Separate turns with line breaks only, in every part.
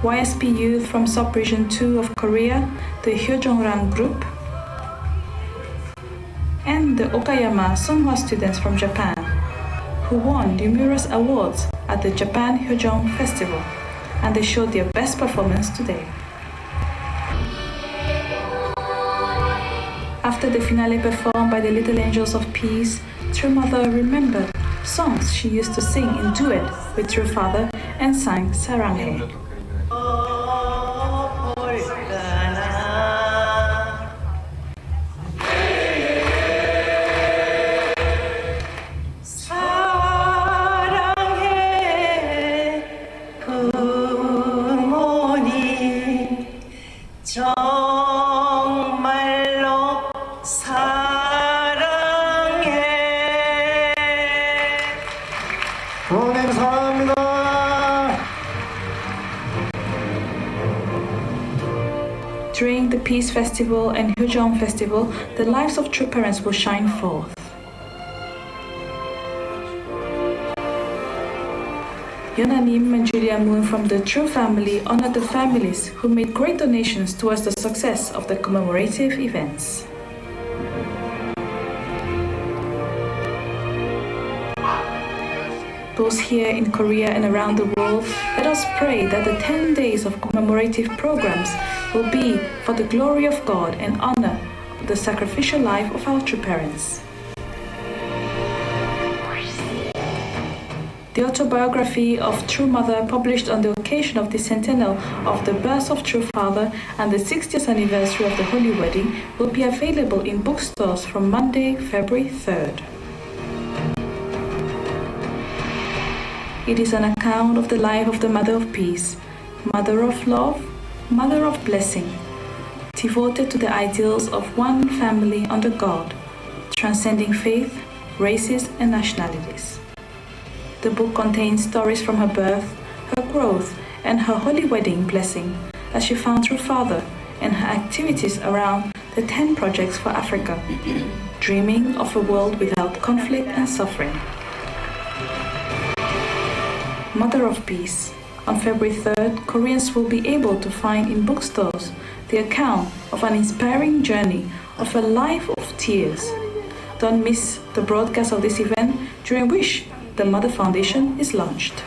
YSP youth from Sub-Region 2 of Korea, the Hyojongrang group, and the Okayama Songhwa students from Japan, who won numerous awards at the Japan Hyojong Festival, and they showed their best performance today. After the finale performed by the Little Angels of Peace, True Mother remembered songs she used to sing in duet with True Father and sang Saranghae. During the Peace Festival and Hyojong Festival, the lives of true parents will shine forth. Yona Nim and Julia Moon from the True family honored the families who made great donations towards the success of the commemorative events. Those here in Korea and around the world, let us pray that the 10 days of commemorative programs will be for the glory of God and honor the sacrificial life of our true parents. The autobiography of True Mother, published on the occasion of the centennial of the birth of True Father and the 60th anniversary of the Holy Wedding, will be available in bookstores from Monday, February 3rd. It is an account of the life of the Mother of Peace, Mother of Love, Mother of Blessing, devoted to the ideals of one family under God, transcending faith, races, and nationalities. The book contains stories from her birth, her growth, and her holy wedding blessing, as she found True Father, and her activities around the 10 projects for Africa, dreaming of a world without conflict and suffering. Mother of Peace. On February 3rd, Koreans will be able to find in bookstores the account of an inspiring journey of a life of tears. Don't miss the broadcast of this event, during which the Mother Foundation is launched.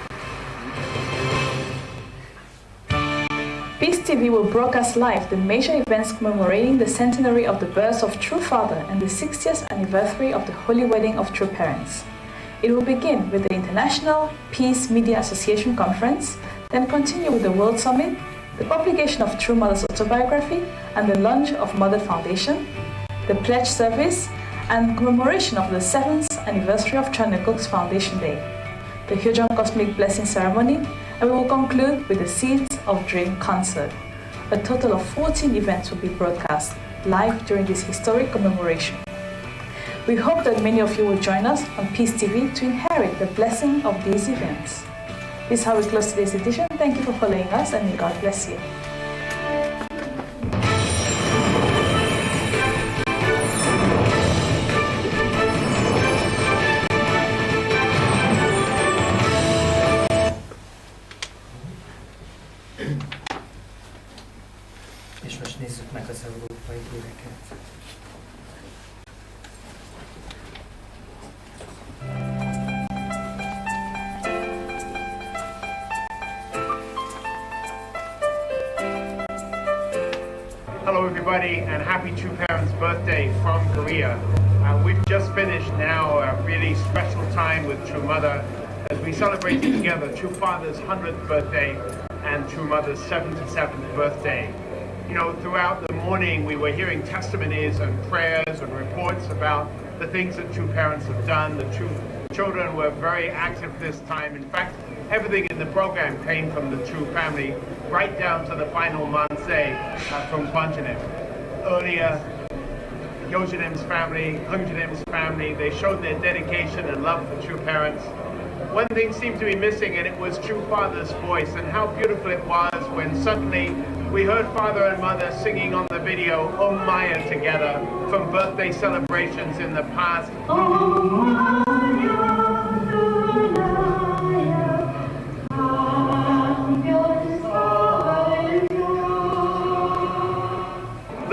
Peace TV will broadcast live the major events commemorating the centenary of the birth of True Father and the 60th anniversary of the Holy Wedding of True Parents. It will begin with the International Peace Media Association Conference, then continue with the World Summit, the publication of True Mother's autobiography, and the launch of Mother Foundation, the pledge service, and commemoration of the 7th anniversary of Chanukuk's Foundation Day, the Hyojong Cosmic Blessing Ceremony, and we will conclude with the Seeds of Dream concert. A total of 14 events will be broadcast live during this historic commemoration. We hope that many of you will join us on Peace TV to inherit the blessing of these events. This is how we close today's edition. Thank you for following us, and may God bless you.
És most nézzük meg az európai híreket.
Hello everybody, and happy True Parents' birthday from Korea. We've just finished now a really special time with True Mother as we celebrated together True Father's 100th birthday and True Mother's 77th birthday. You know, throughout the morning we were hearing testimonies and prayers and reports about the things that True Parents have done. The True children were very active this time. In fact, everything in the program came from the True family, right down to the final manse from Kwanjanim. Earlier, Yojanim's family, Hungjanim's family, they showed their dedication and love for True Parents. One thing seemed to be missing, and it was True Father's voice, and how beautiful it was when suddenly we heard Father and Mother singing on the video Om Maya together from birthday celebrations in the past.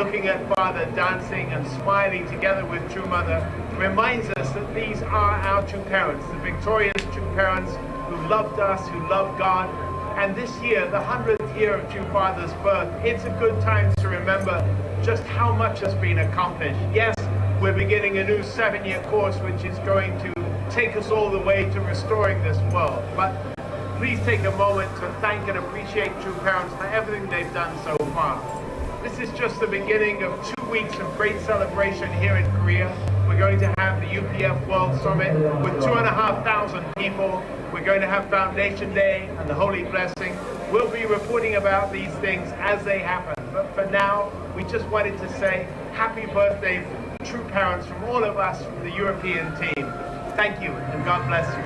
looking at Father dancing and smiling together with True Mother reminds us that these are our true parents, the victorious true parents who loved us, who loved God. And this year, the 100th year of True Father's birth, it's a good time to remember just how much has been accomplished. Yes, we're beginning a new 7-year course which is going to take us all the way to restoring this world. But please take a moment to thank and appreciate True Parents for everything they've done so far. This is just the beginning of 2 weeks of great celebration here in Korea. We're going to have the UPF World Summit with 2,500 people. We're going to have Foundation Day and the Holy Blessing. We'll be reporting about these things as they happen. But for now, we just wanted to say happy birthday, True Parents, from all of us from the European team. Thank you and God bless you.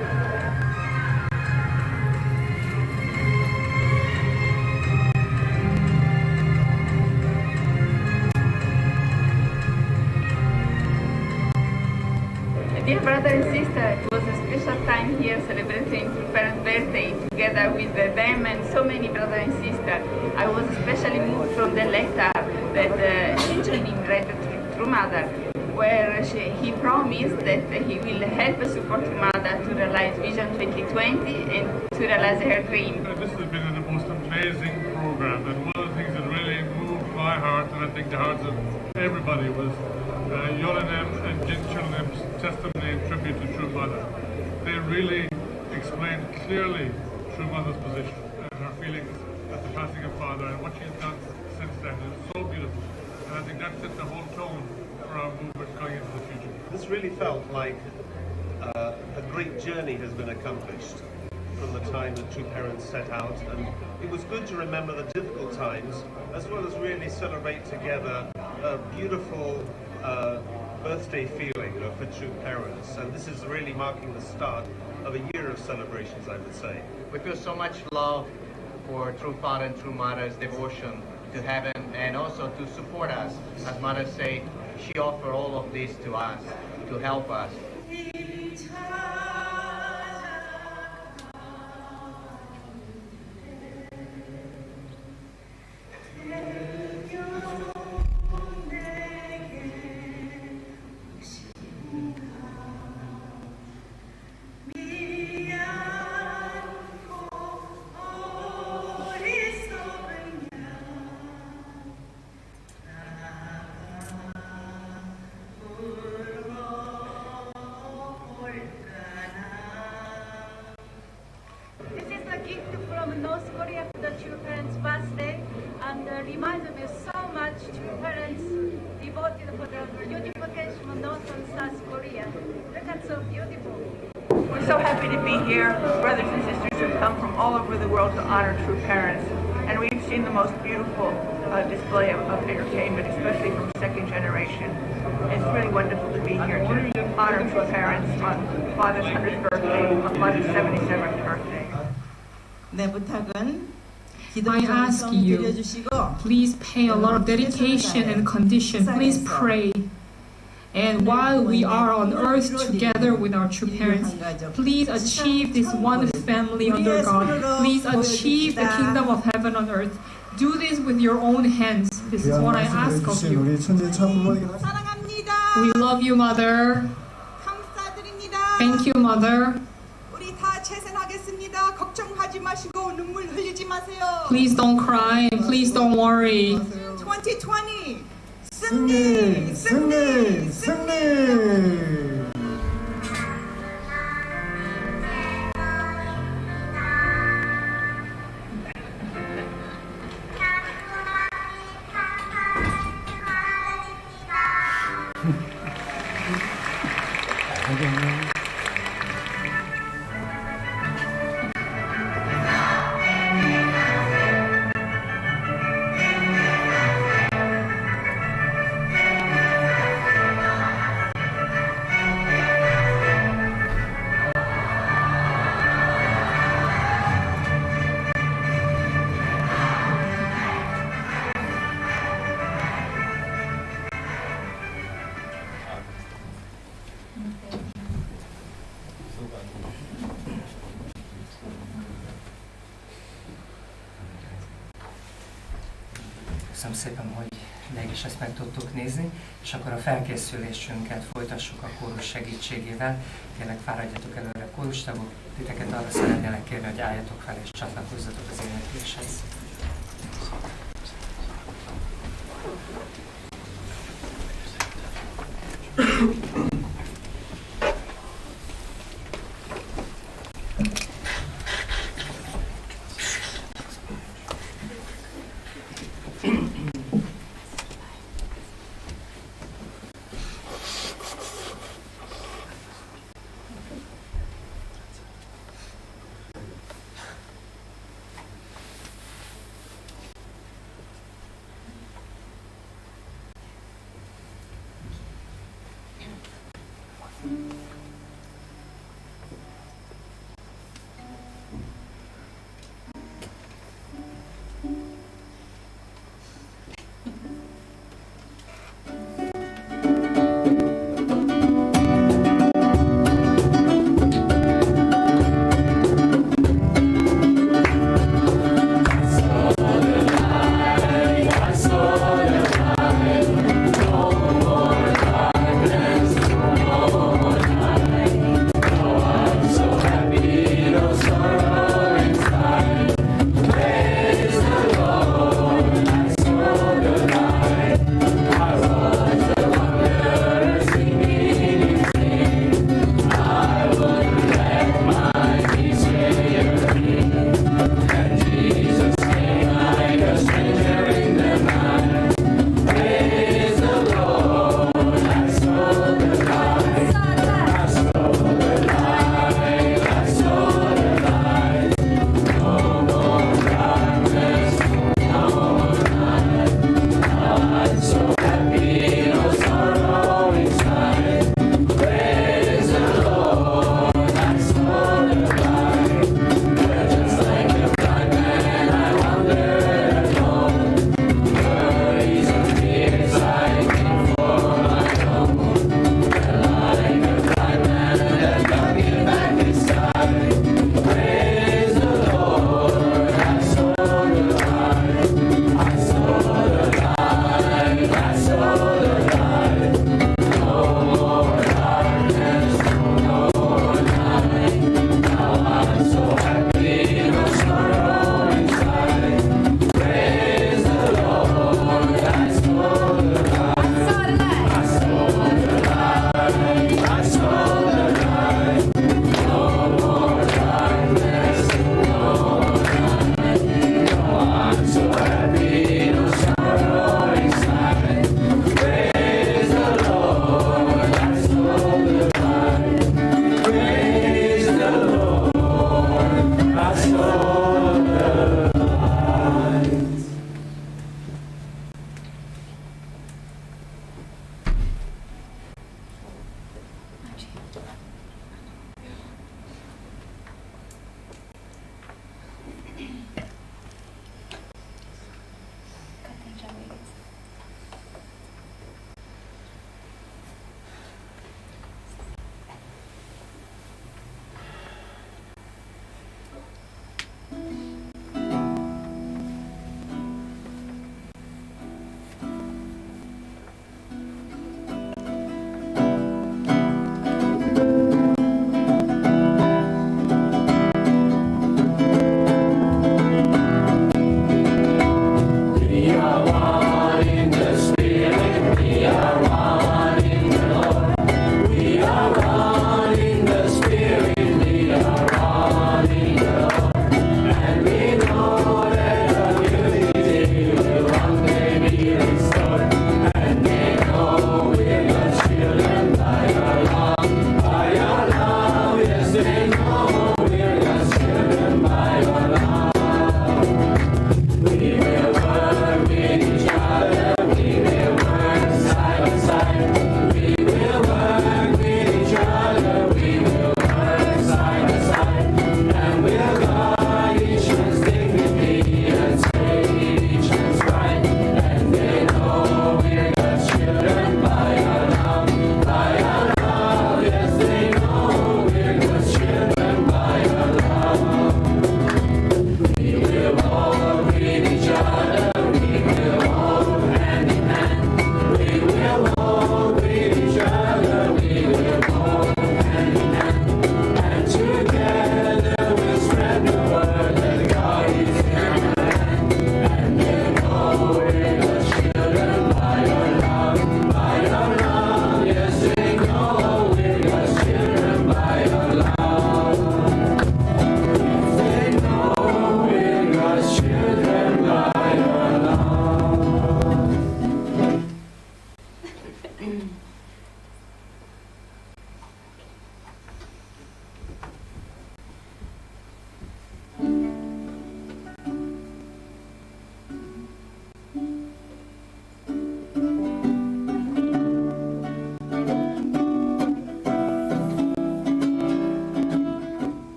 Dear brother and sister, it was a special time here celebrating True Parents' birthday together with them and so many brothers and sisters. I was especially moved from the letter that Shincheon read to True Mother, where he promised that he will help support Mother to realize Vision 2020 and to realize her dream.
This has been the most amazing program, and one of the things that really moved my heart, and I think the hearts of everybody, was Yolenem and Jin Chulnem's testimony and tribute to True Mother. They really explained clearly True Mother's position and her feelings at the passing of Father and what she has done since then. It's so beautiful, and I think that set the whole tone for our movement going into the future.
This really felt like a great journey has been accomplished from the time that True Parents set out, and it was good to remember the difficult times as well as really celebrate together a beautiful birthday feeling for True Parents, and this is really marking the start of a year of celebrations, I would say.
We feel so much love for True Father and True Mother's devotion to heaven, and also to support us. As Mother say, she offered all of this to us, to help us.
North Korea to the True Parents' birthday, and reminds me so much True Parents devoted for the unification of North and South Korea. Look at so beautiful.
We're so happy to be here. Brothers and sisters have come from all over the world to honor True Parents, and we've seen the most beautiful display of entertainment, especially from second generation. It's really wonderful to be here to honor True Parents on Father's 100th birthday, on Mother's 77th birthday.
I ask you, please pay a lot of dedication and condition. Please pray. And while we are on earth together with our true parents, please achieve this one family under God. Please achieve the kingdom of heaven on earth. Do this with your own hands. This is what I ask of you. We love you, Mother. Thank you, Mother. Please don't cry. Please don't worry.
2020
승리, 승리, 승리.
Köszönöm szépen, hogy ideig is ezt meg tudtuk nézni, és akkor a felkészülésünket folytassuk a kórus segítségével. Kérlek, fáradjatok előre, kórustagok, titeket arra szeretnélek kérni, hogy álljatok fel és csatlakozzatok az énekléshez.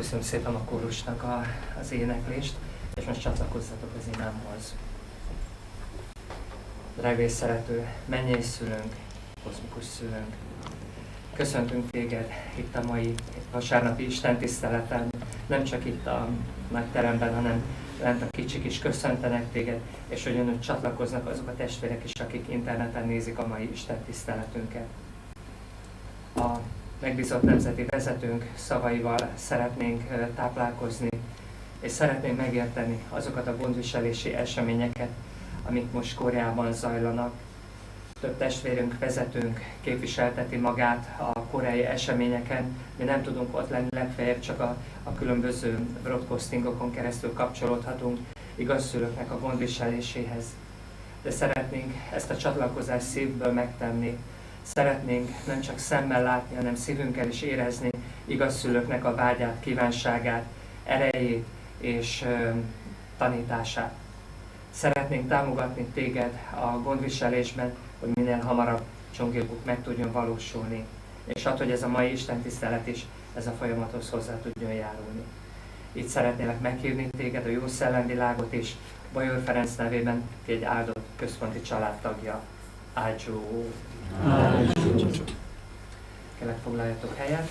Köszönöm szépen a kórusnak az éneklést, és most csatlakozzatok az imámhoz. Drága és szerető mennyei szülőnk, kozmikus szülőnk, köszöntünk téged itt a mai vasárnapi istentiszteleten, nem csak itt a nagy teremben, hanem lent a kicsik is köszöntenek téged, és ugyanúgy csatlakoznak azok a testvérek is, akik interneten nézik a mai istentiszteletünket. A megbízott nemzeti vezetőnk szavaival szeretnénk táplálkozni, és szeretnénk megérteni azokat a gondviselési eseményeket, amik most Koreában zajlanak. Több testvérünk, vezetőnk képviselteti magát a koreai eseményeken. Mi nem tudunk ott lenni, legfeljebb csak a különböző broadcastingokon keresztül kapcsolódhatunk igazszülőknek a gondviseléséhez. De szeretnénk ezt a csatlakozást szívből megtenni. Szeretnénk nem csak szemmel látni, hanem szívünkkel is érezni igazszülőknek a vágyát, kívánságát, erejét és tanítását. Szeretnénk támogatni téged a gondviselésben, hogy minél hamarabb csongilkuk meg tudjon valósulni, és hogy ez a mai istentisztelet is ez a folyamathoz hozzá tudjon járulni. Így szeretnélek meghívni téged, a jó szellemvilágot is, Bajor Ferenc nevében, ki egy áldott központi családtagja. Ágyó! Kérlek, foglaljatok helyet.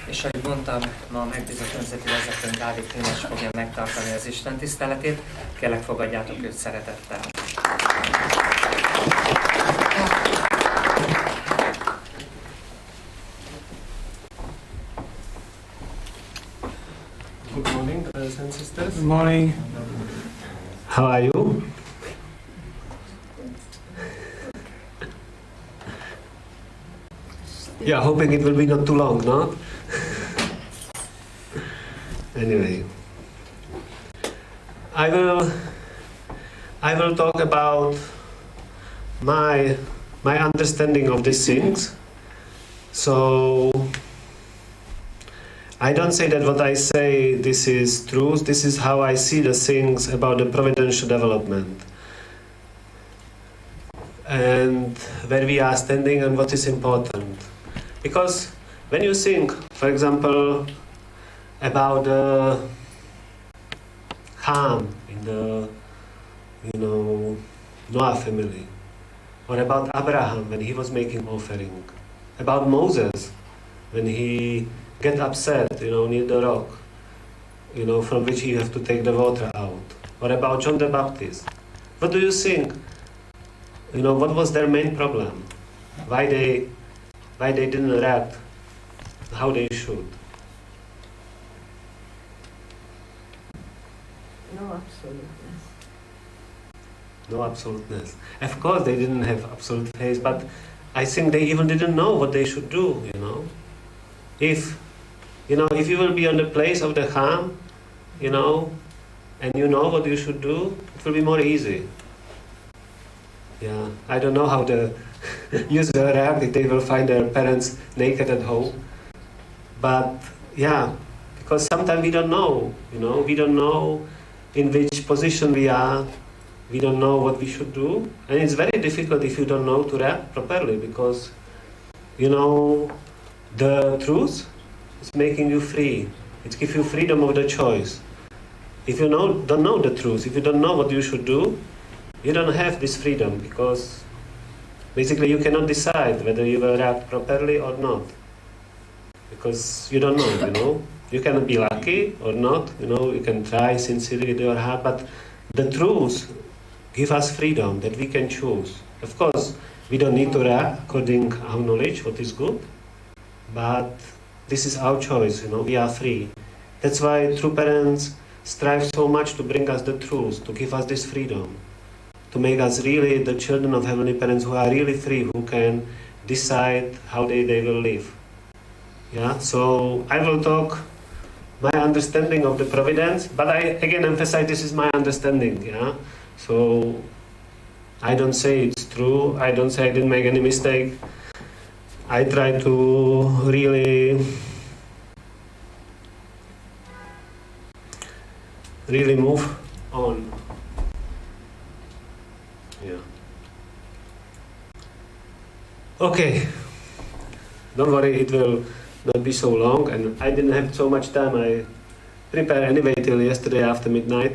És ahogy mondtam, ma a megbízott nemzeti vezetőnk Dávid Kénes fogja megtartani az istentiszteletét. Kérlek, fogadjátok őt szeretettel.
Good morning, brothers and sisters.
Good morning.
How are you? Yeah, hoping it will be not too long, no? Anyway, I will talk about my understanding of these things. So I don't say that what I say this is truth. This is how I see the things about the providential development and where we are standing and what is important. Because when you think, for example, about the harm in the, Noah family, or about Abraham when he was making offering, about Moses when he get upset, near the rock, from which you have to take the water out, or about John the Baptist. What do you think? What was their main problem? Why they didn't react how they should?
No absoluteness.
No absoluteness. Of course they didn't have absolute faith, but I think they even didn't know what they should do, If you will be on the place of the harm, and you know what you should do, it will be more easy. Yeah, I don't know how the youth will react if they will find their parents naked at home. But yeah, because sometimes we don't know, we don't know in which position we are, we don't know what we should do, and it's very difficult if you don't know to react properly, because, the truth is making you free. It gives you freedom of the choice. If you don't know the truth, if you don't know what you should do, you don't have this freedom, because basically you cannot decide whether you will react properly or not, because you don't know, You can be lucky or not, you can try sincerely with your heart, but the truth gives us freedom that we can choose. Of course, we don't need to react according to our knowledge, what is good, but this is our choice, we are free. That's why true parents strive so much to bring us the truth, to give us this freedom, to make us really the children of Heavenly Parents who are really free, who can decide how they will live. Yeah, so I will talk my understanding of the providence, but I again emphasize this is my understanding. Yeah, so I don't say it's true. I don't say I didn't make any mistake. I try to really move on. Yeah. Okay, don't worry, it will not be so long, and I didn't have so much time. I prepared anyway till yesterday after midnight,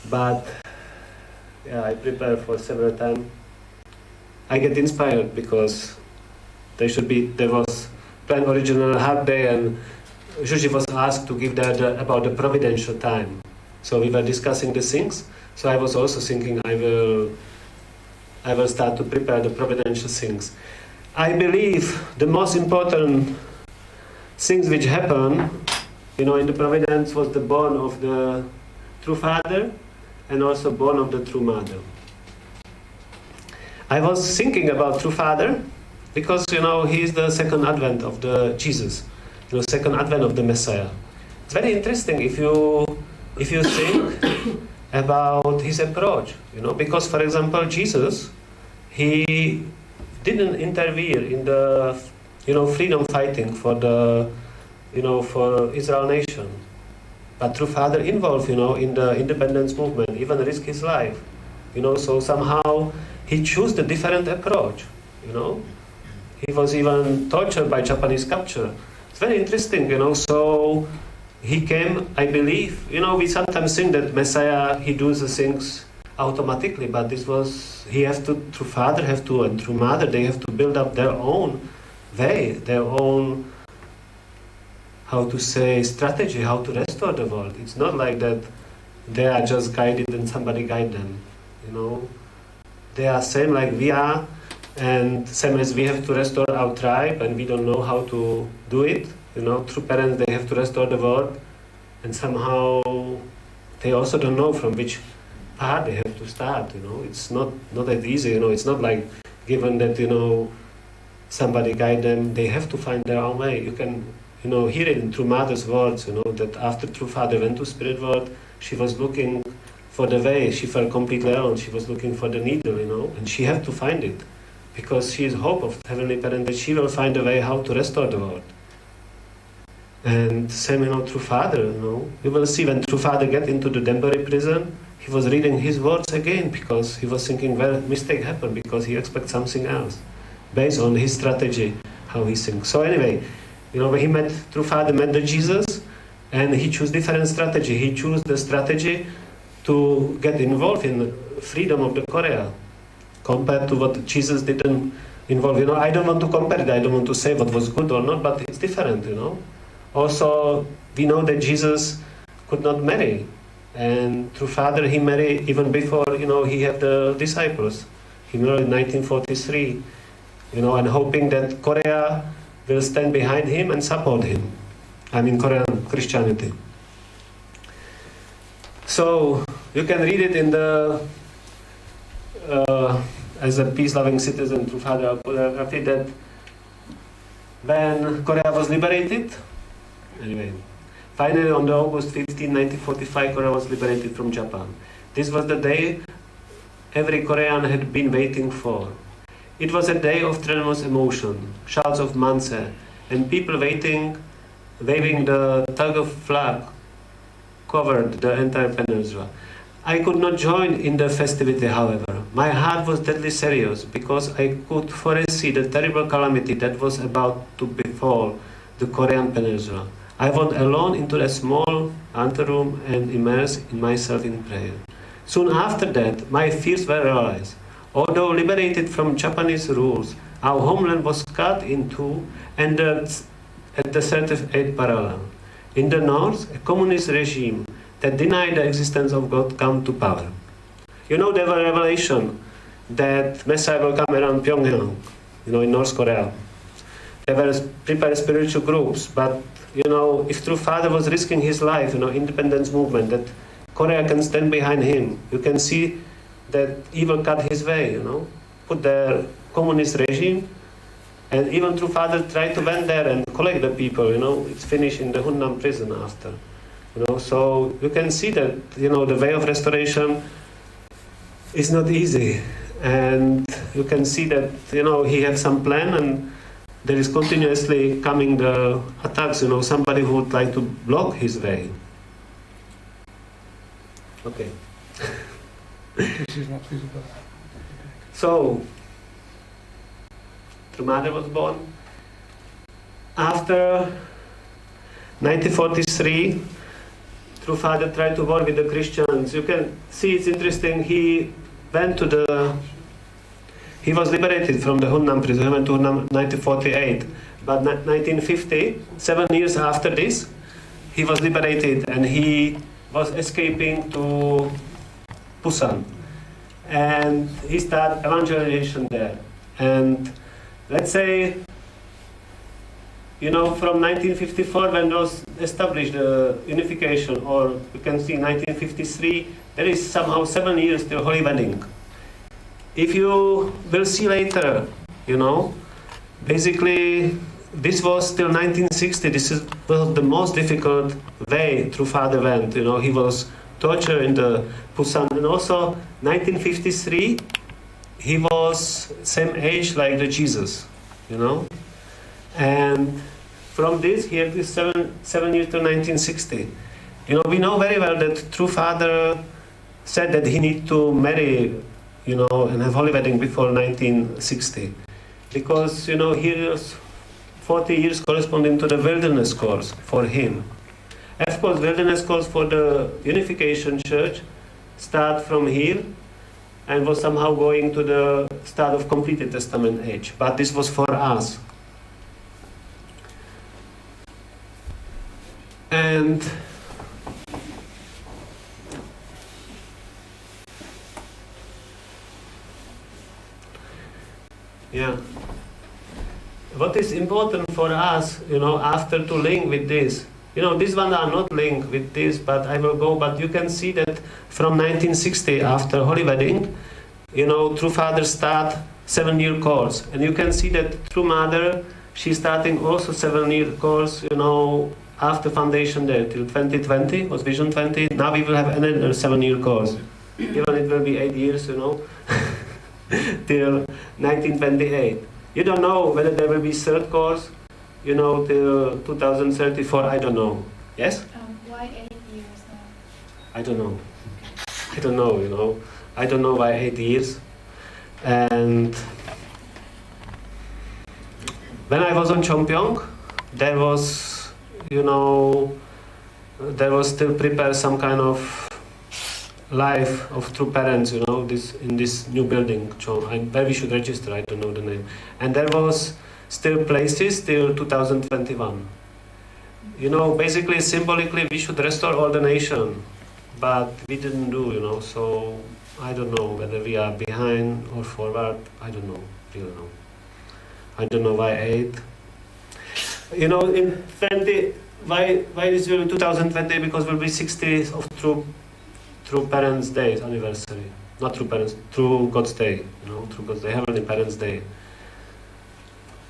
but yeah, I prepared for several times. I get inspired because there was planned original hard day, and Zsuzsi was asked to give about the providential time. So we were discussing the things. So I was also thinking I will start to prepare the providential things. I believe the most important things which happen, in the providence was the born of the true father and also born of the true mother. I was thinking about true father because, he is the second advent of the Jesus, second advent of the Messiah. It's very interesting if you think about his approach, because, for example, Jesus, he didn't intervene in the, freedom fighting for the, for Israel nation. But true father involved, in the independence movement, even risk his life, so somehow he chose the different approach, He was even tortured by Japanese capture. It's very interesting, so he came, I believe, we sometimes think that Messiah, he does the things automatically, but true father and true mother, they have to build up their own way, their own, strategy, how to restore the world. It's not like that they are just guided and somebody guide them, They are same like we are, and same as we have to restore our tribe, and we don't know how to do it. True parents, they have to restore the world, and somehow they also don't know from which part they have to start. It's not that easy. It's not like given that somebody guide them. They have to find their own way. You can hear it in True Mother's words. That after True Father went to Spirit World, she was looking for the way. She felt completely alone. She was looking for the needle. And she had to find it because she is hope of Heavenly Parent that she will find a way how to restore the world. And same, True Father, You will see when True Father get into the Denbury prison, he was reading his words again because he was thinking, mistake happened because he expects something else based on his strategy, how he thinks. So anyway, when True Father met the Jesus, and he chose different strategy. He chose the strategy to get involved in freedom of the Korea compared to what Jesus didn't involve. I don't want to compare it. I don't want to say what was good or not, but it's different, Also, we know that Jesus could not marry, and True Father, he married even before, he had the disciples. He married in 1943, and hoping that Korea will stand behind him and support him. Korean Christianity. So, you can read it in the, as a peace-loving citizen, True Father autobiography, that when Korea was liberated, finally on August 15, 1945, Korea was liberated from Japan. This was the day every Korean had been waiting for. It was a day of tremendous emotion, shouts of manse, and people waving the tug of flag covered the entire peninsula. I could not join in the festivity, however. My heart was deadly serious because I could foresee the terrible calamity that was about to befall the Korean peninsula. I went alone into a small anteroom and immersed myself in prayer. Soon after that, my fears were realized. Although liberated from Japanese rules, our homeland was cut in two and at the 38th parallel. In the north, a communist regime that denied the existence of God came to power. There were revelation that Messiah will come around Pyongyang, in North Korea. There were prepared spiritual groups, but if True Father was risking his life, independence movement, that Korea can stand behind him. You can see that evil cut his way, put the communist regime, and even True Father tried to went there and collect the people, it's finished in the Hunnam prison after. So you can see that, the way of restoration is not easy. And you can see that, he had some plan, and there is continuously coming the attacks, somebody who would like to block his way. Okay.
This is not feasible.
So, True Mother was born. After 1943, True Father tried to work with the Christians. You can see it's interesting. He was liberated from the Hunnam prison. He went to Hunnam 1948. But 1950, 7 years after this, he was liberated and he was escaping to Busan. And he started evangelization there. And let's say, from 1954 when was established the unification, or you can see 1953, there is somehow 7 years till Holy Wedding. If you will see later, basically this was till 1960. This was the most difficult way True Father went. He was tortured in the Busan, and also 1953 he was same age like the Jesus, and from this he had this seven years to 1960. We know very well that True Father said that he need to marry, and have Holy Wedding before 1960, because he was 40 years corresponding to the wilderness course for him. Of course, wilderness course for the Unification Church start from here and was somehow going to the start of completed Testament age. But this was for us. And yeah. What is important for us, after to link with this, these ones are not linked with this, but I will go. But you can see that from 1960, after Holy Wedding, True Father start 7-year course, and you can see that True Mother, she's starting also 7-year course, after foundation there till 2020 was Vision 20. Now we will have another 7-year course, even it will be 8 years, till 1928. You don't know whether there will be third course, till 2034, I don't know. Yes?
Why 8 years now?
I don't know. I don't know, I don't know why 8 years. And when I was on Chongpyong, there was still prepared some kind of life of True Parents, in this new building, where we should register, I don't know the name. And there was still places till 2021. Basically, symbolically, we should restore all the nation, but we didn't do, so I don't know whether we are behind or forward, I don't know, really know. I don't know why 8. In 20, why is it 2020? Because it will be 60 of True Parents' Day anniversary. Not True Parents, True God's Day, True God's Day, Heavenly Parents' Day.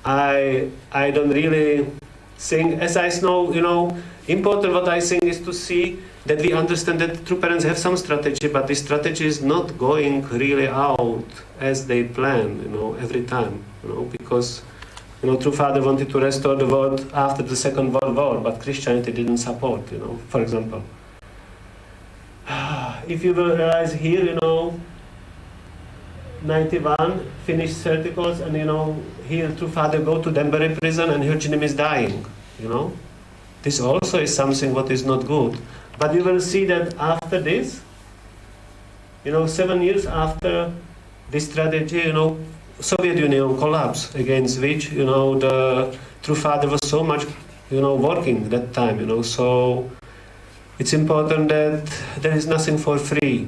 I don't really think, as I know, important what I think is to see that we understand that True Parents have some strategy, but this strategy is not going really out as they plan, every time, because, True Father wanted to restore the world after the Second World War, but Christianity didn't support, for example. If you will realize here, 91, finished 30 course, and here True Father go to Danbury prison and Hyojin is dying, This also is something what is not good. But you will see that after this, 7 years after this strategy, Soviet Union collapsed, against which, the True Father was so much, working that time, so it's important that there is nothing for free.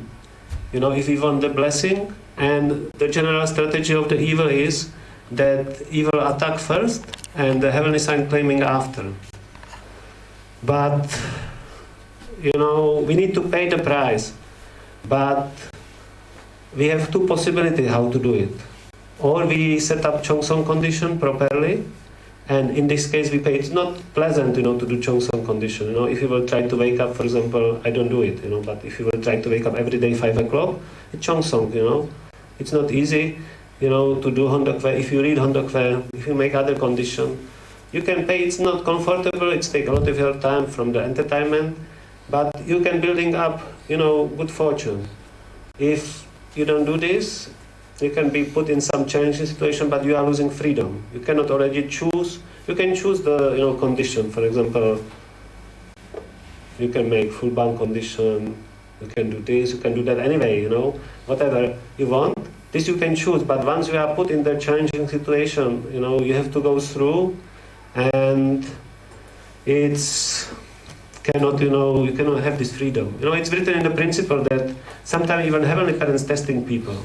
If we want the blessing, and the general strategy of the evil is that evil attack first and the heavenly sign claiming after. But, we need to pay the price. But we have two possibilities how to do it. Or we set up Chongsong condition properly, and in this case we pay. It's not pleasant, to do Chongsong condition. If you will try to wake up, for example, I don't do it, but if you will try to wake up every day 5 o'clock, it's Chongsong, It's not easy, to do Hondokwe. If you read Hondokwe, if you make other condition, you can pay. It's not comfortable. It takes a lot of your time from the entertainment, but you can building up, good fortune. If you don't do this, You can be put in some challenging situation, but you are losing freedom. You cannot already choose. You can choose the condition. For example, you can make full bank condition. You can do this. You can do that anyway. Whatever you want. This you can choose. But once you are put in the challenging situation, you have to go through, and it's cannot. You cannot have this freedom. It's written in the principle that sometimes even heavenly parents testing people.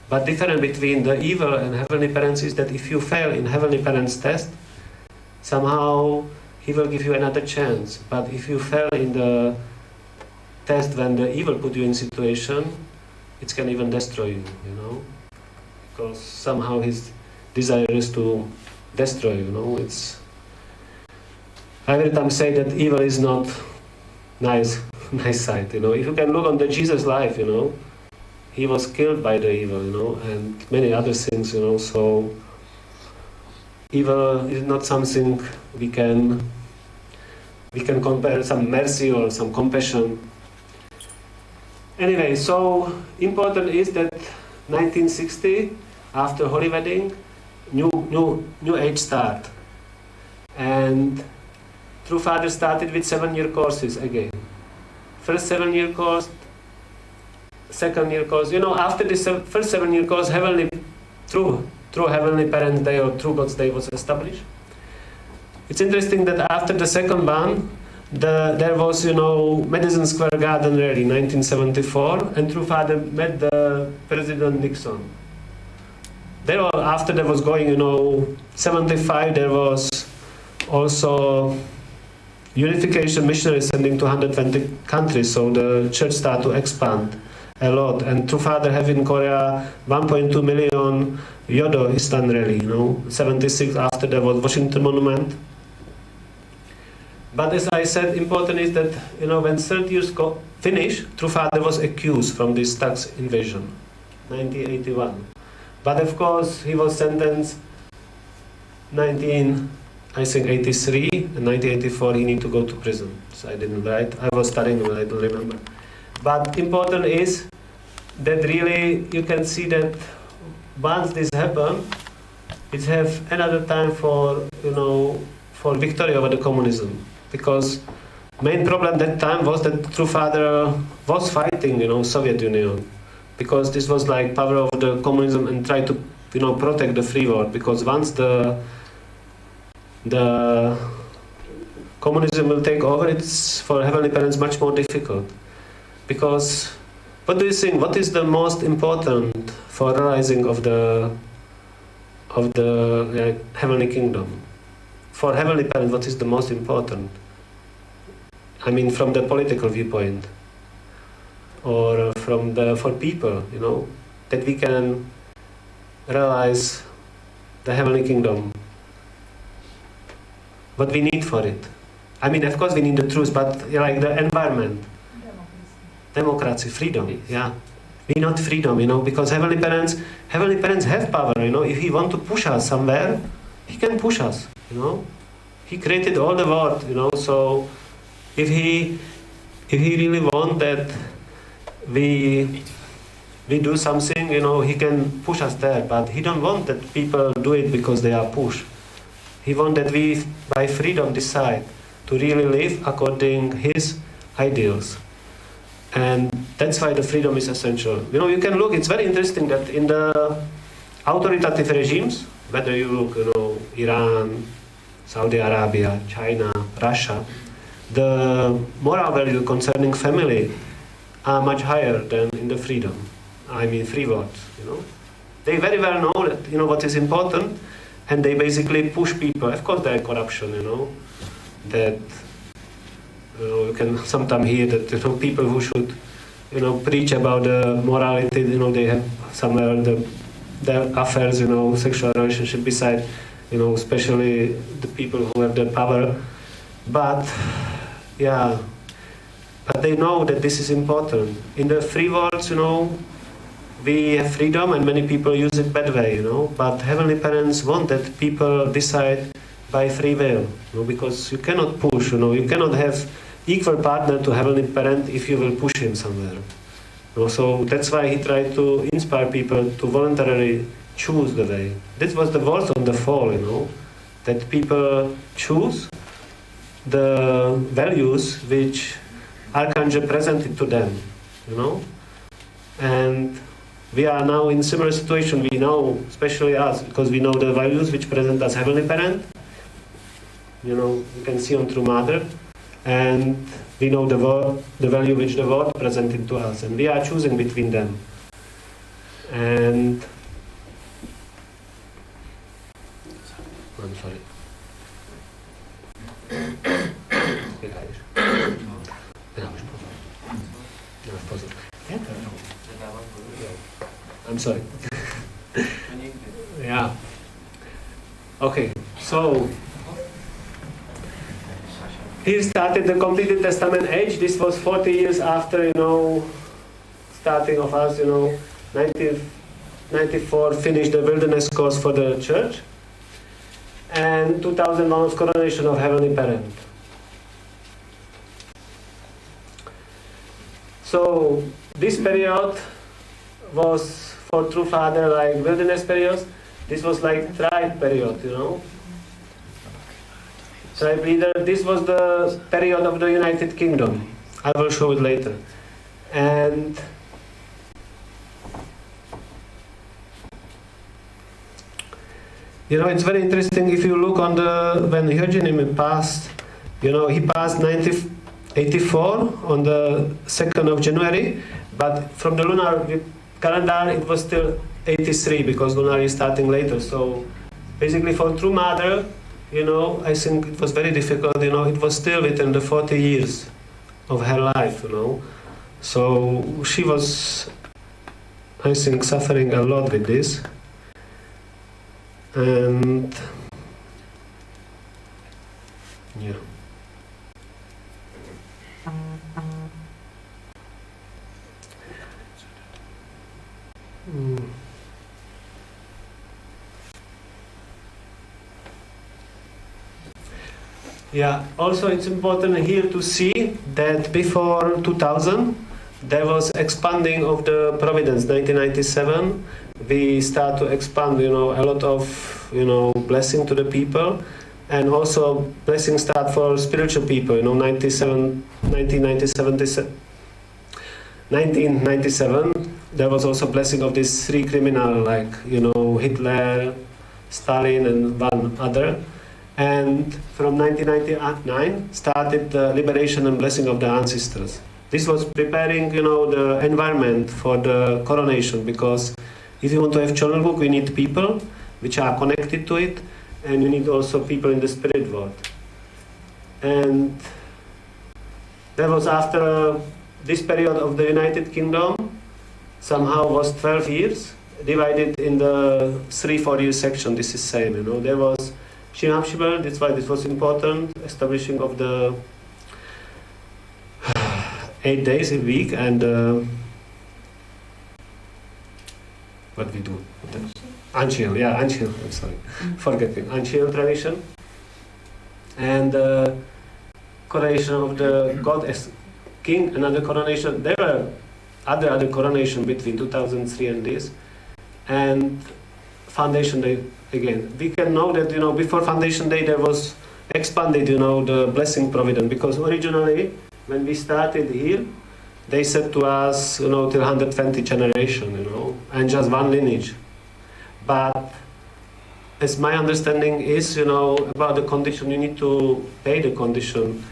But difference between the evil and heavenly parents is that if you fail in heavenly parents test, somehow he will give you another chance. But if you fail in the test when the evil put you in situation, it can even destroy you, because somehow his desire is to destroy you, It's I every time say that evil is not nice side, If you can look on the Jesus life, he was killed by the evil, and many other things, so evil is not something we can compare some mercy or some compassion. Anyway, so important is that 1960, after Holy Wedding, new age start. And True Father started with 7-year courses again. First 7-year course, second year course. After the first 7-year course, true Heavenly Parents Day or True God's Day was established. It's interesting that after the second one, there was, Madison Square Garden rally, 1974, and True Father met the President Nixon. After that was going, 75, there was also unification missionaries sending to 120 countries, so the church started to expand a lot. And True Father have in Korea 1.2 million Yodo Eastern rally, 76 after there was Washington Monument. But as I said, important is that, when 30 years finished, True Father was accused from this tax invasion, 1981. But of course, he was sentenced 1983 and 1984 he need to go to prison. So I didn't write. I was studying, but I don't remember. But important is that really you can see that once this happened, it have another time for for victory over the communism, because main problem that time was that True Father was fighting Soviet Union, because this was like power of the communism and try to protect the free world, because once the communism will take over, it's for Heavenly Parents much more difficult. Because what do you think? What is the most important for realizing of the Heavenly Kingdom? For Heavenly Parents, what is the most important? I mean, from the political viewpoint, or for people, that we can realize the Heavenly Kingdom. What we need for it. I mean, of course we need the truth, but like the environment. Democracy, freedom, yeah. We need freedom, because Heavenly Parents have power, If He want to push us somewhere, He can push us, He created all the world, So if He really want that we do something, He can push us there. But He don't want that people do it because they are pushed. He wants that we, by freedom, decide to really live according His ideals. And that's why the freedom is essential. You can look, it's very interesting that in the authoritative regimes, whether you look, Iran, Saudi Arabia, China, Russia, the moral value concerning family are much higher than in the freedom. I mean, free world, They very well know that, what is important, and they basically push people. Of course, there is corruption, that you can sometimes hear that people who should, preach about the morality, they have somewhere their affairs, sexual relationship beside, especially the people who have the power. But yeah, but they know that this is important. In the free world, we have freedom and many people use it bad way, But Heavenly Parents want that people decide by free will, because you cannot push, you cannot have equal partner to Heavenly Parent if you will push him somewhere. So that's why he tried to inspire people to voluntarily choose the way. This was the words on the fall, that people choose the values which Archangel presented to them, And we are now in similar situation. We know, especially us, because we know the values which present as Heavenly Parent. You can see on True Mother. And we know the value which the Word presented to us. And we are choosing between them. And I'm sorry. I'm sorry. Yeah. Okay, so he started the completed Testament age. This was 40 years after, starting of us, 1994 finished the wilderness course for the church. And 2001 was coronation of Heavenly Parent. So this period was for True Father like wilderness period. This was like tribe period, Tribe leader. This was the period of the United Kingdom. I will show it later. And it's very interesting if you look on when Hyojinim passed, he passed 1984 on the 2nd of January, but from the lunar calendar it was still 83 because lunar is starting later. So basically for True Mother, I think it was very difficult, it was still within the 40 years of her life, So she was, I think, suffering a lot with this. And yeah. Yeah, also it's important here to see that before 2000 there was expanding of the Providence. 1997 we start to expand, a lot of, blessing to the people, and also blessing start for spiritual people. 1997 there was also blessing of these three criminals like, Hitler, Stalin, and one other. And from 1999 started the liberation and blessing of the ancestors. This was preparing, the environment for the coronation, because if you want to have channel book, we need people which are connected to it, and you need also people in the spirit world. And that was after this period of the United Kingdom, somehow was 12 years, divided in the 3-4 year section. This is same, There was Shinapshibel, that's why this was important, establishing of the 8 days a week, and what we do? Anchil, I'm sorry, forgetting. Anchil tradition. And coronation of the God as King, another coronation. There were other coronation between 2003 and this. And Foundation Day again. We can know that, before Foundation Day there was expanded, the blessing providence, because originally when we started here, they said to us, till 120 generation, and just one lineage. But as my understanding is, about the condition, you need to pay the condition.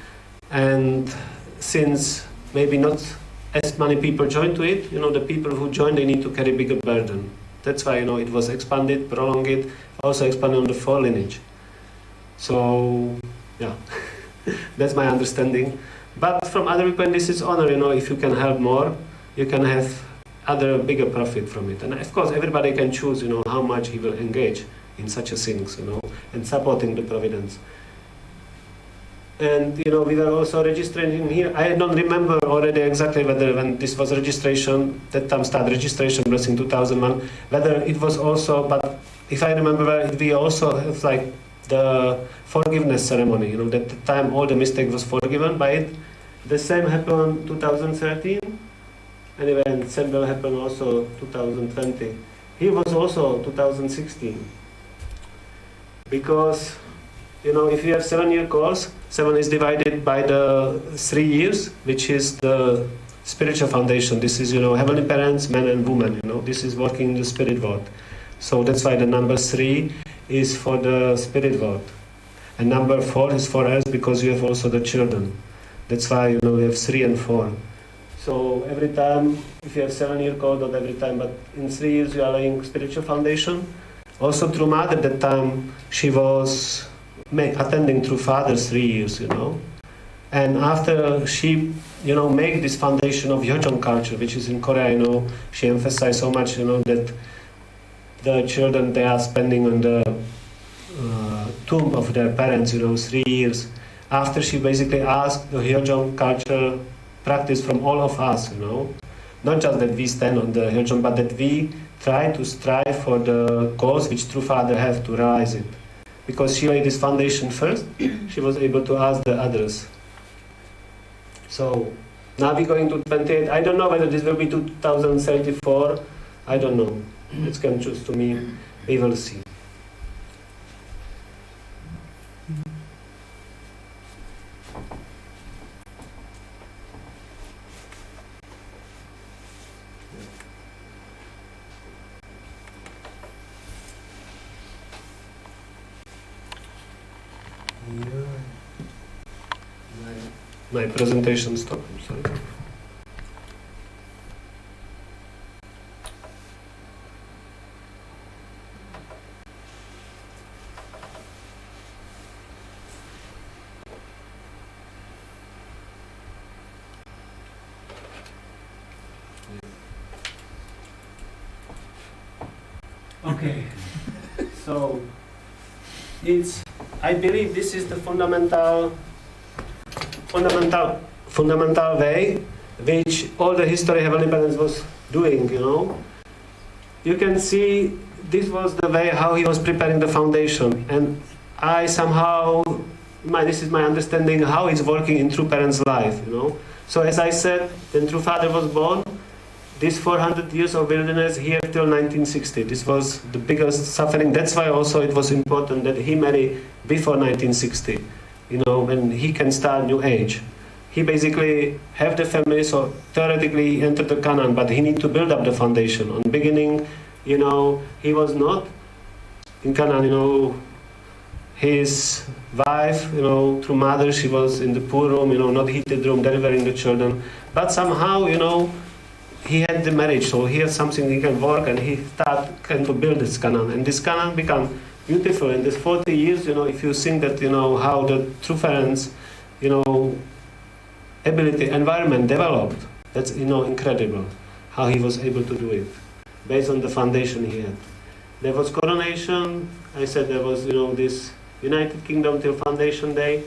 And since maybe not as many people join to it, the people who join, they need to carry bigger burden. That's why, it was expanded, prolonged it, also expanded on the 4 lineage. So, yeah, that's my understanding. But from other people, this is honor, if you can help more, you can have other bigger profit from it. And of course, everybody can choose, how much he will engage in such a things, and supporting the Providence. And, we were also registering here. I don't remember already exactly whether when this was registration, that time started registration, blessing 2001, whether it was also, but if I remember well, we also have like the forgiveness ceremony, that the time all the mistake was forgiven by it. The same happened 2013. Anyway, and same will happen also 2020. Here was also 2016. Because, you know, if you have 7-year course, 7 is divided by the 3 years, which is the spiritual foundation. This is, you know, heavenly parents, men and women, you know, this is working in the spirit world. So that's why the number 3 is for the spirit world. And number 4 is for us because you have also the children. That's why, you know, we have 3 and 4. So every time, if you have 7-year course, not every time, but in 3 years you are laying spiritual foundation. Also through Mother, at that time, she was attending through Father 3 years, you know. And after she, you know, make this foundation of Hyojong culture, which is in Korea, you know, she emphasized so much, you know, that the children, they are spending on the tomb of their parents, you know, 3 years. After she basically asked the Hyojong culture practice from all of us, you know. Not just that we stand on the Hyojong, but that we try to strive for the goals which True Father have to realize it. Because she laid this foundation first, she was able to ask the others. So now we're going to 28. I don't know whether this will be 2034. I don't know. It can choose to me. We will see. My presentation stopped, I'm sorry. Okay, so I believe this is the fundamental way which all the history Heavenly Parents was doing, you know. You can see this was the way how he was preparing the foundation, and I somehow, this is my understanding how it's working in True Parents' life, you know. So as I said, when True Father was born, this 400 years of wilderness here till 1960, this was the biggest suffering. That's why also it was important that he married before 1960. You know, when he can start new age. He basically have the family, so theoretically he entered the Canaan, but he need to build up the foundation. On the beginning, you know, he was not in Canaan, you know, his wife, you know, through Mother, she was in the poor room, you know, not heated room, delivering the children. But somehow, you know, he had the marriage, so he had something he can work, and he started to build this Canaan. And this Canaan became beautiful in this 40 years, you know, if you think that, you know, how the True Parents, you know, ability, environment developed, that's, you know, incredible, how he was able to do it, based on the foundation he had. There was coronation, I said there was, you know, this United Kingdom till Foundation Day,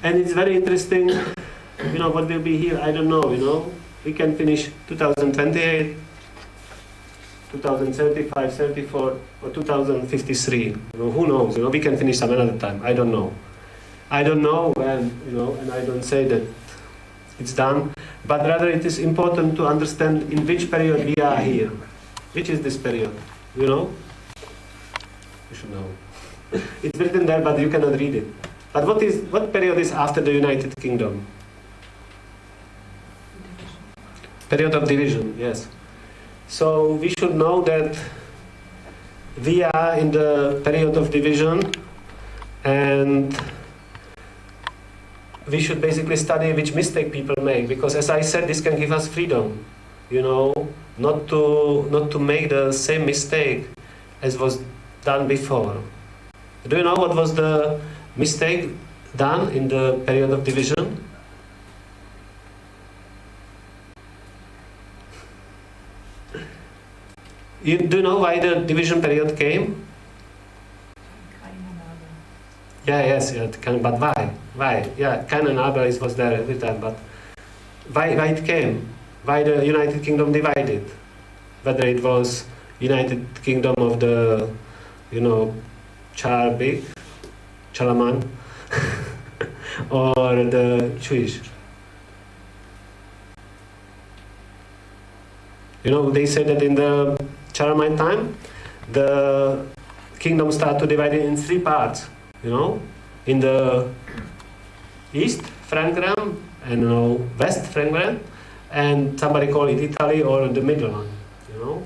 and it's very interesting, you know, what will be here, I don't know, you know, we can finish 2028, 2035, 34, or 2053. You know, who knows? You know, we can finish some another time. I don't know. I don't know when, you know, and I don't say that it's done. But rather it is important to understand in which period we are here. Which is this period? You know? You should know. It's written there, but you cannot read it. But what period is after the United Kingdom? Period of division, yes. So we should know that we are in the period of division, and we should basically study which mistake people make, because as I said, this can give us freedom, you know, not to make the same mistake as was done before. Do you know what was the mistake done in the period of division? Do you know why the division period came? Yeah, yes, yeah, but why? Why? Yeah, Cain and Abel was there every time, but why it came? Why the United Kingdom divided? Whether it was United Kingdom of the, you know, Chalaman, or the Jewish. You know, they say that in the Charamite time, the kingdom started to divide it in 3 parts. You know, in the east, Frangram, and west, Frangram, and somebody call it Italy or the middle one. You know.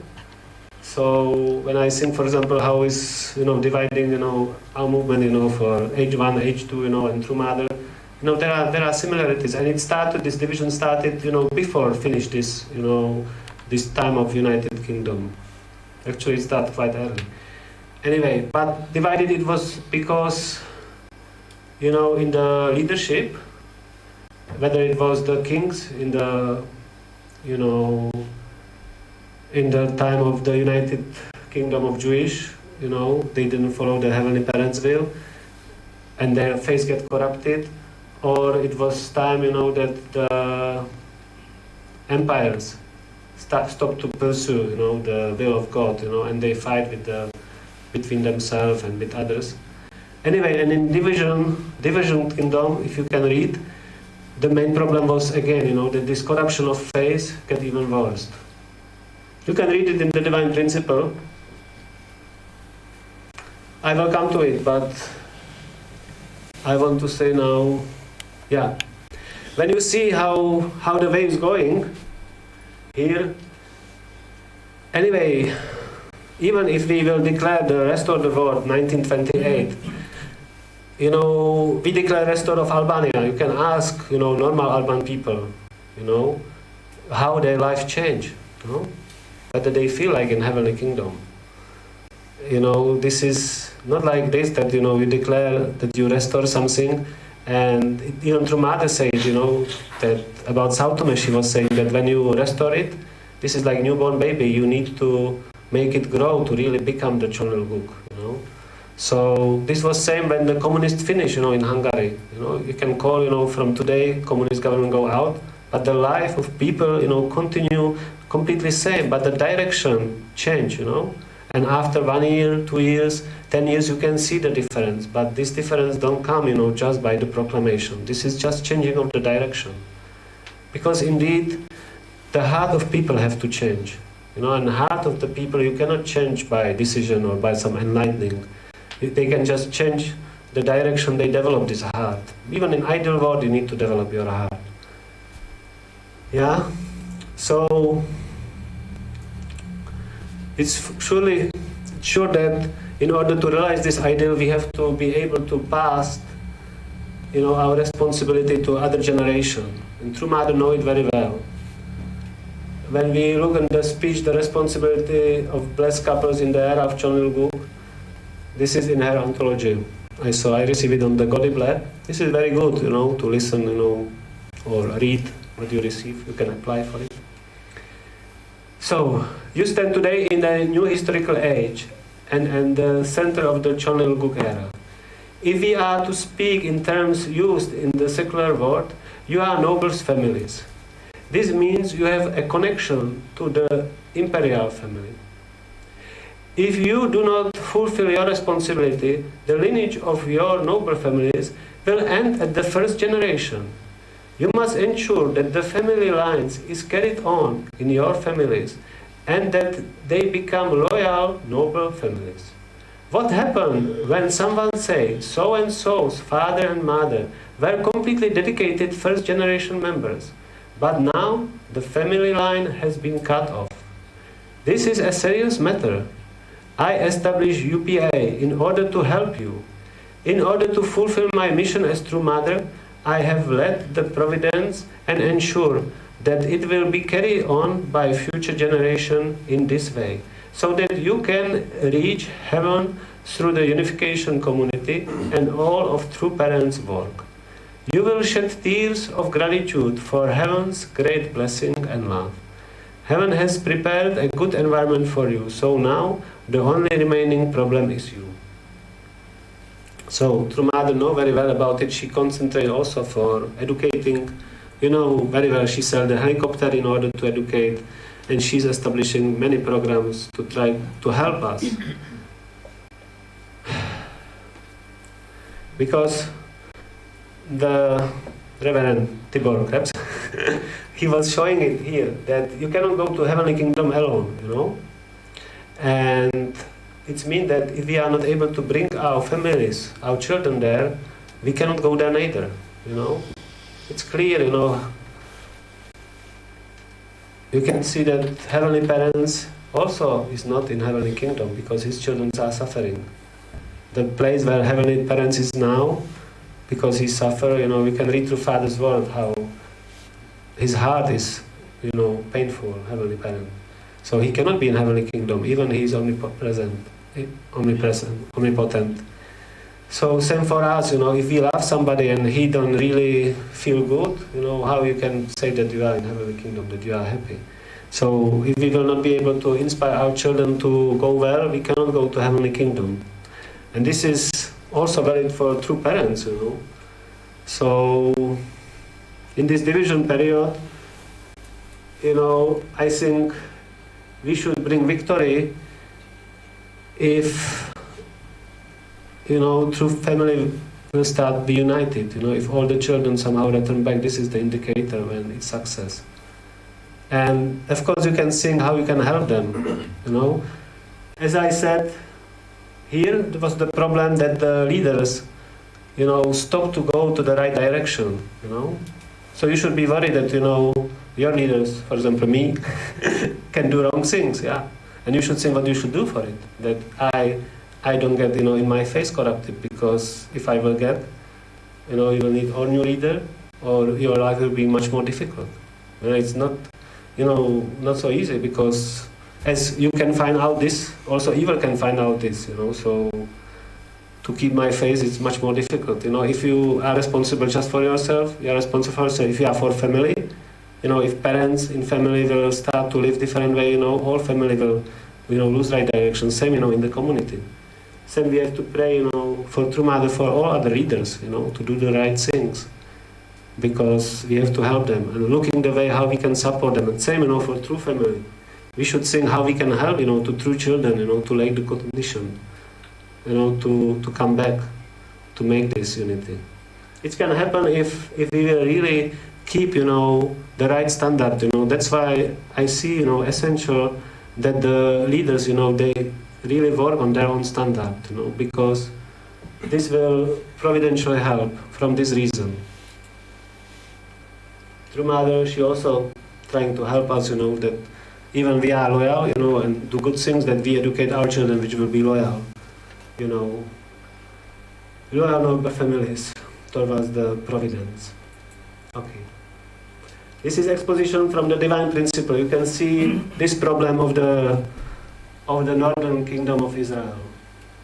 So when I think, for example, how is dividing our movement for age 1, age 2, and True Mother, there are similarities, and this division started before finished this time of United Kingdom. Actually, it started quite early. Anyway, but divided it was because in the leadership, whether it was the kings in the in the time of the United Kingdom of Jewish, they didn't follow the Heavenly Parents' will, and their faith get corrupted, or it was time, that the empires stopped to pursue, the will of God, and they fight between themselves and with others. Anyway, and in division kingdom, if you can read, the main problem was again, that this corruption of faith get even worse. You can read it in the Divine Principle. I will come to it, but I want to say now, when you see how the way is going here, anyway, even if we will declare the Restore the World 1928, we declare Restore of Albania. You can ask, normal Alban people, how their life changed, whether they feel like in Heavenly Kingdom. This is not like this, that, you declare that you restore something, and even True Mother said, that about Sao Tome, she was saying that when you restore it, this is like newborn baby, you need to make it grow to really become the Chonelguk, So this was same when the communists finished, in Hungary. You can call, from today, communist government go out, but the life of people, continue completely same, but the direction change, And after 1 year, 2 years, 10 years, you can see the difference. But this difference don't come, just by the proclamation. This is just changing of the direction. Because indeed, the heart of people have to change. And the heart of the people you cannot change by decision or by some enlightening. They can just change the direction they develop this heart. Even in ideal world, you need to develop your heart. Yeah? So, it's sure that in order to realize this ideal, we have to be able to pass, our responsibility to other generation. And True Mother know it very well. When we look at the speech, the responsibility of blessed couples in the era of Chonilguk, this is in her anthology. I received it on the Godib Lab. This is very good, to listen, or read what you receive. You can apply for it. So, you stand today in a new historical age and the center of the Chonilguk era. If we are to speak in terms used in the secular world, you are nobles' families. This means you have a connection to the imperial family. If you do not fulfill your responsibility, the lineage of your noble families will end at the first generation. You must ensure that the family lines is carried on in your families and that they become loyal, noble families. What happened when someone says, so-and-so's father and mother were completely dedicated first-generation members, but now the family line has been cut off? This is a serious matter. I established UPA in order to help you. In order to fulfill my mission as True Mother, I have led the providence and ensure that it will be carried on by future generation in this way, so that you can reach heaven through the unification community and all of True Parents' work. You will shed tears of gratitude for heaven's great blessing and love. Heaven has prepared a good environment for you, so now the only remaining problem is you. So, True Mother know very well about it. She concentrates also for educating. Very well, she sells the helicopter in order to educate, and she's establishing many programs to try to help us. Because the Reverend Tibor Krebs, he was showing it here, that you cannot go to heavenly kingdom alone, you know. And it means that if we are not able to bring our families, our children there, we cannot go there neither, you know. It's clear, you know. You can see that heavenly parents also is not in heavenly kingdom because his children are suffering. The place where heavenly parents is now, because he suffer, you know, we can read through Father's word how his heart is, you know, painful, heavenly parent. So he cannot be in heavenly kingdom, even he is omnipotent. So same for us, you know, if we love somebody and he don't really feel good, you know, how you can say that you are in heavenly kingdom, that you are happy. So if we will not be able to inspire our children to go well, we cannot go to heavenly kingdom. And this is also valid for true parents, you know. So in this division period, you know, I think we should bring victory if, you know, true family will start be united. You know, if all the children somehow return back, this is the indicator when it's success. And of course you can think how you can help them, you know. As I said, here was the problem that the leaders, you know, stopped to go to the right direction, you know. So you should be worried that, you know, your leaders, for example me, can do wrong things, yeah. And you should think what you should do for it. That I don't get, you know, in my face corrupted, because if I will get, you know, you will need or new leader, or your life will be much more difficult. You know, it's not, you know, not so easy, because as you can find out this, also evil can find out this, you know, so to keep my faith is much more difficult. You know, if you are responsible just for yourself, you are responsible for yourself. If you are for family, you know, if parents in family will start to live different way, you know, whole family will, you know, lose right direction. Same, you know, in the community. Same, we have to pray, you know, for True Mother, for all other leaders, you know, to do the right things, because we have to help them and looking the way how we can support them. And same, you know, for true family, we should think how we can help, you know, to true children, you know, to lay the condition, you know, to come back, to make this unity. It can happen if we will really keep, you know, the right standard, you know. That's why I see, you know, essential that the leaders, you know, they really work on their own standard, you know, because this will providentially help from this reason. True Mother, she also trying to help us, you know, that even we are loyal, you know, and do good things, that we educate our children which will be loyal, you know, loyal noble families towards the providence. Okay. This is exposition from the divine principle. You can see this problem of the northern kingdom of Israel.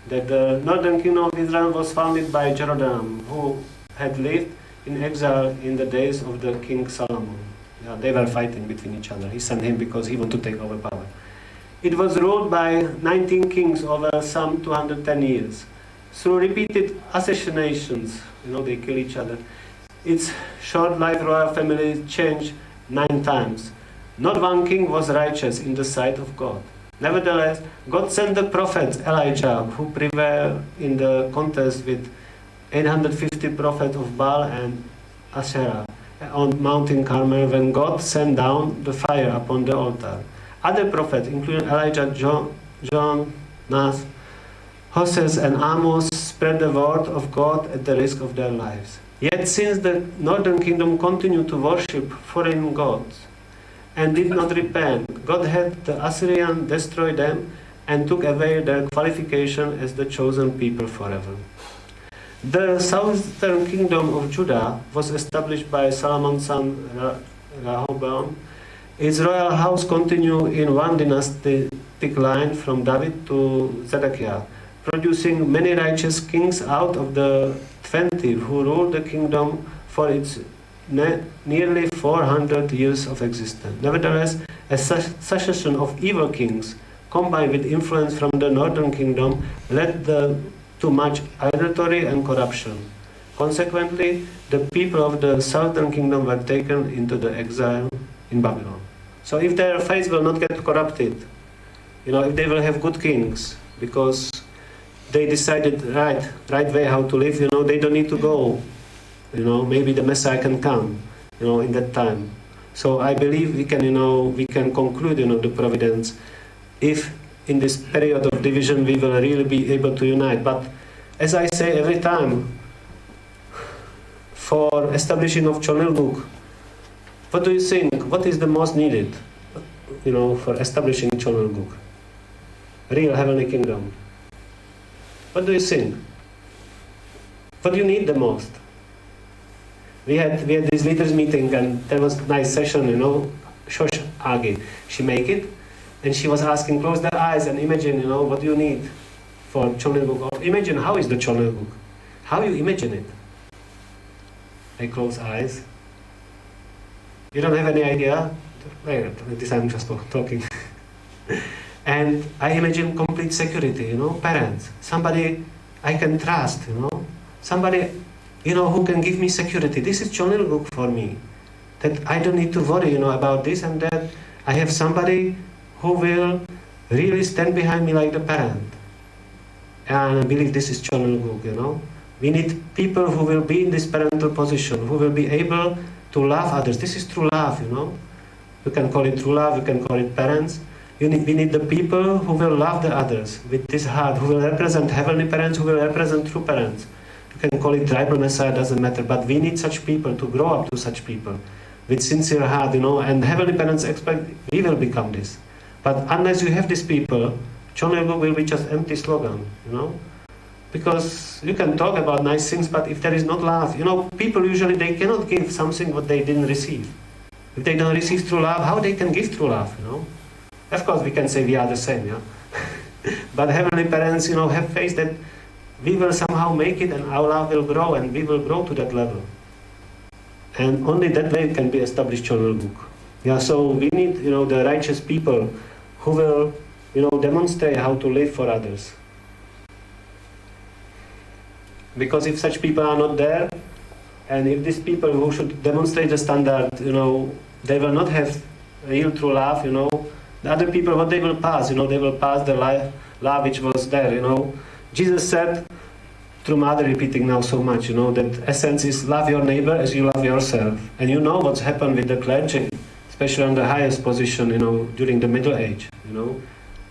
That the northern kingdom of Israel was founded by Jeroboam, who had lived in exile in the days of the King Solomon. Yeah, they were fighting between each other. He sent him because he wanted to take over power. It was ruled by 19 kings over some 210 years. Through repeated assassinations, you know, they kill each other. Its short-lived royal family changed 9 times. Not one king was righteous in the sight of God. Nevertheless, God sent the prophet Elijah, who prevailed in the contest with 850 prophets of Baal and Asherah on Mountain Carmel, when God sent down the fire upon the altar. Other prophets, including Elijah, John, Nas, Hosea, and Amos, spread the word of God at the risk of their lives. Yet since the northern kingdom continued to worship foreign gods and did not repent, God had the Assyrians destroy them and took away their qualification as the chosen people forever. The southern kingdom of Judah was established by Solomon's son Rehoboam. Its royal house continued in one dynastic line from David to Zedekiah, producing many righteous kings out of the 20 who ruled the kingdom for its nearly 400 years of existence. Nevertheless, a succession of evil kings, combined with influence from the northern kingdom, led to much idolatry and corruption. Consequently, the people of the southern kingdom were taken into the exile in Babylon. So if their faith will not get corrupted, you know, if they will have good kings, because they decided right way how to live, they don't need to go. Maybe the Messiah can come, in that time. So I believe we can conclude, the providence, if in this period of division we will really be able to unite. But as I say every time, for establishing of Chonilguk, what do you think? What is the most needed, for establishing Chonilguk? Real heavenly kingdom. What do you think? What do you need the most? We had this leaders meeting, and there was a nice session, Shosh Agi. She make it, and she was asking, close their eyes and imagine, what do you need for Chonilguk? Or imagine how is the Chonilguk? How you imagine it? I close eyes. You don't have any idea? This I'm just talking. And I imagine complete security, parents. Somebody I can trust, Somebody, who can give me security. This is Chonilguk for me. That I don't need to worry, about this and that. I have somebody who will really stand behind me like the parent. And I believe this is Chonilguk, We need people who will be in this parental position, who will be able to love others. This is true love, You can call it true love, you can call it parents. We need the people who will love the others with this heart, who will represent heavenly parents, who will represent true parents. You can call it tribal Messiah, doesn't matter, but we need such people to grow up to such people with sincere heart, and heavenly parents expect we will become this. But unless you have these people, Chonilguk will be just empty slogan, Because you can talk about nice things, but if there is not love, people usually, they cannot give something what they didn't receive. If they don't receive true love, how they can give true love, Of course, we can say we are the same, But heavenly parents, have faith that we will somehow make it and our love will grow and we will grow to that level. And only that way can be established Chonilguk. So we need, the righteous people who will, demonstrate how to live for others. Because if such people are not there, and if these people who should demonstrate the standard, they will not have real true love, the other people, what they will pass, they will pass the love which was there, Jesus said, through Mother repeating now so much, that essence is love your neighbor as you love yourself. And what's happened with the clergy, especially on the highest position, during the Middle Age,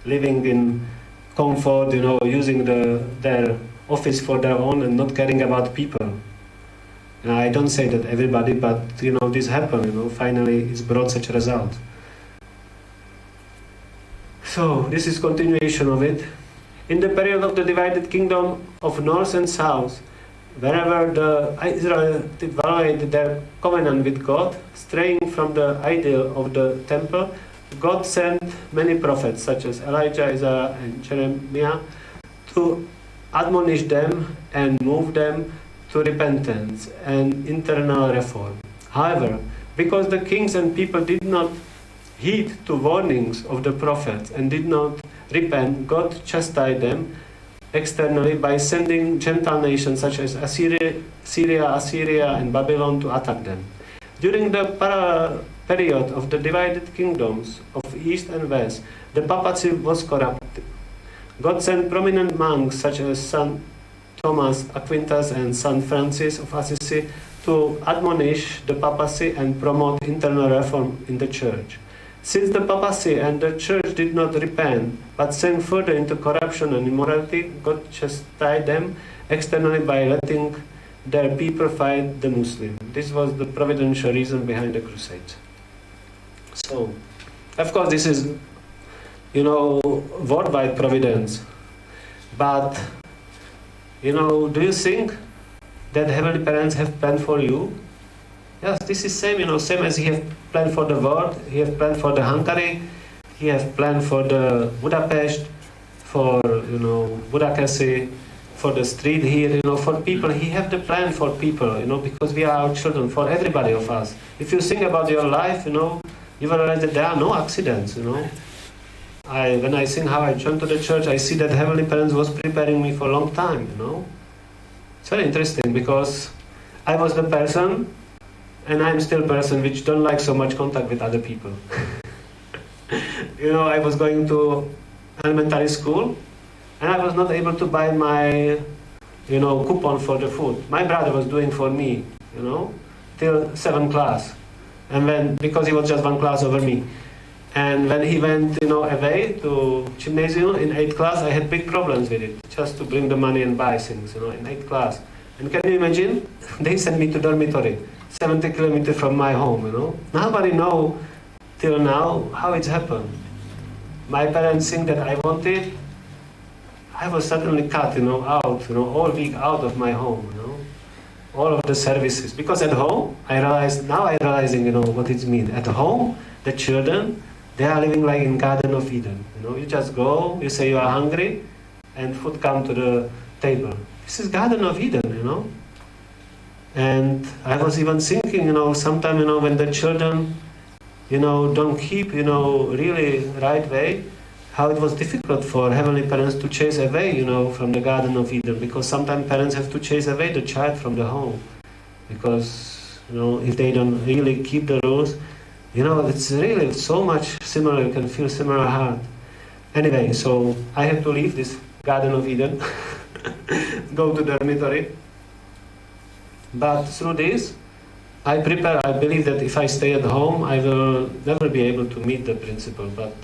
living in comfort, using their office for their own and not caring about people. And I don't say that everybody, but this happened, finally it's brought such a result. So this is continuation of it. In the period of the divided kingdom of north and south, wherever the Israelites violated their covenant with God, straying from the ideal of the temple, God sent many prophets such as Elijah, Isaiah and Jeremiah to admonish them and move them to repentance and internal reform. However, because the kings and people did not heed to warnings of the prophets and did not repent, God chastised them externally by sending Gentile nations such as Syria, Assyria and Babylon to attack them. During the period of the divided kingdoms of East and West, the papacy was corrupted. God sent prominent monks such as St. Thomas Aquinas and St. Francis of Assisi to admonish the papacy and promote internal reform in the church. Since the papacy and the church did not repent, but sank further into corruption and immorality, God chastised them externally by letting their people fight the Muslims. This was the providential reason behind the crusades. So, of course, this is, worldwide providence. But, do you think that heavenly parents have planned for you? Yes, this is same, same as He have planned for the world. He have planned for the Hungary. He have planned for the Budapest, for, Budakeszi, for the street here, for people. He have the plan for people, because we are our children, for everybody of us. If you think about your life, you will realize that there are no accidents, When I think how I joined to the church, I see that Heavenly Parents was preparing me for a long time, It's very interesting because I was the person, and I'm still a person which don't like so much contact with other people. I was going to elementary school, and I was not able to buy my, coupon for the food. My brother was doing for me, till 7th class. And because he was just one class over me. And when he went, away to gymnasium in 8th class, I had big problems with it, just to bring the money and buy things, in 8th class. And can you imagine? They sent me to dormitory, 70 kilometers from my home, Nobody know till now how it's happened. My parents think that I wanted. I was suddenly cut, out, all week out of my home, all of the services. Because at home, now I'm realizing, what it means. At home, the children, they are living like in Garden of Eden. You just go, you say you are hungry, and food come to the table. This is Garden of Eden, And I was even thinking, sometimes, when the children, don't keep, really right way, how it was difficult for heavenly parents to chase away, from the Garden of Eden, because sometimes parents have to chase away the child from the home, because, if they don't really keep the rules, it's really so much similar, you can feel similar heart. Anyway, so I had to leave this Garden of Eden, go to dormitory, but through this, I believe that if I stay at home, I will never be able to meet the principle, but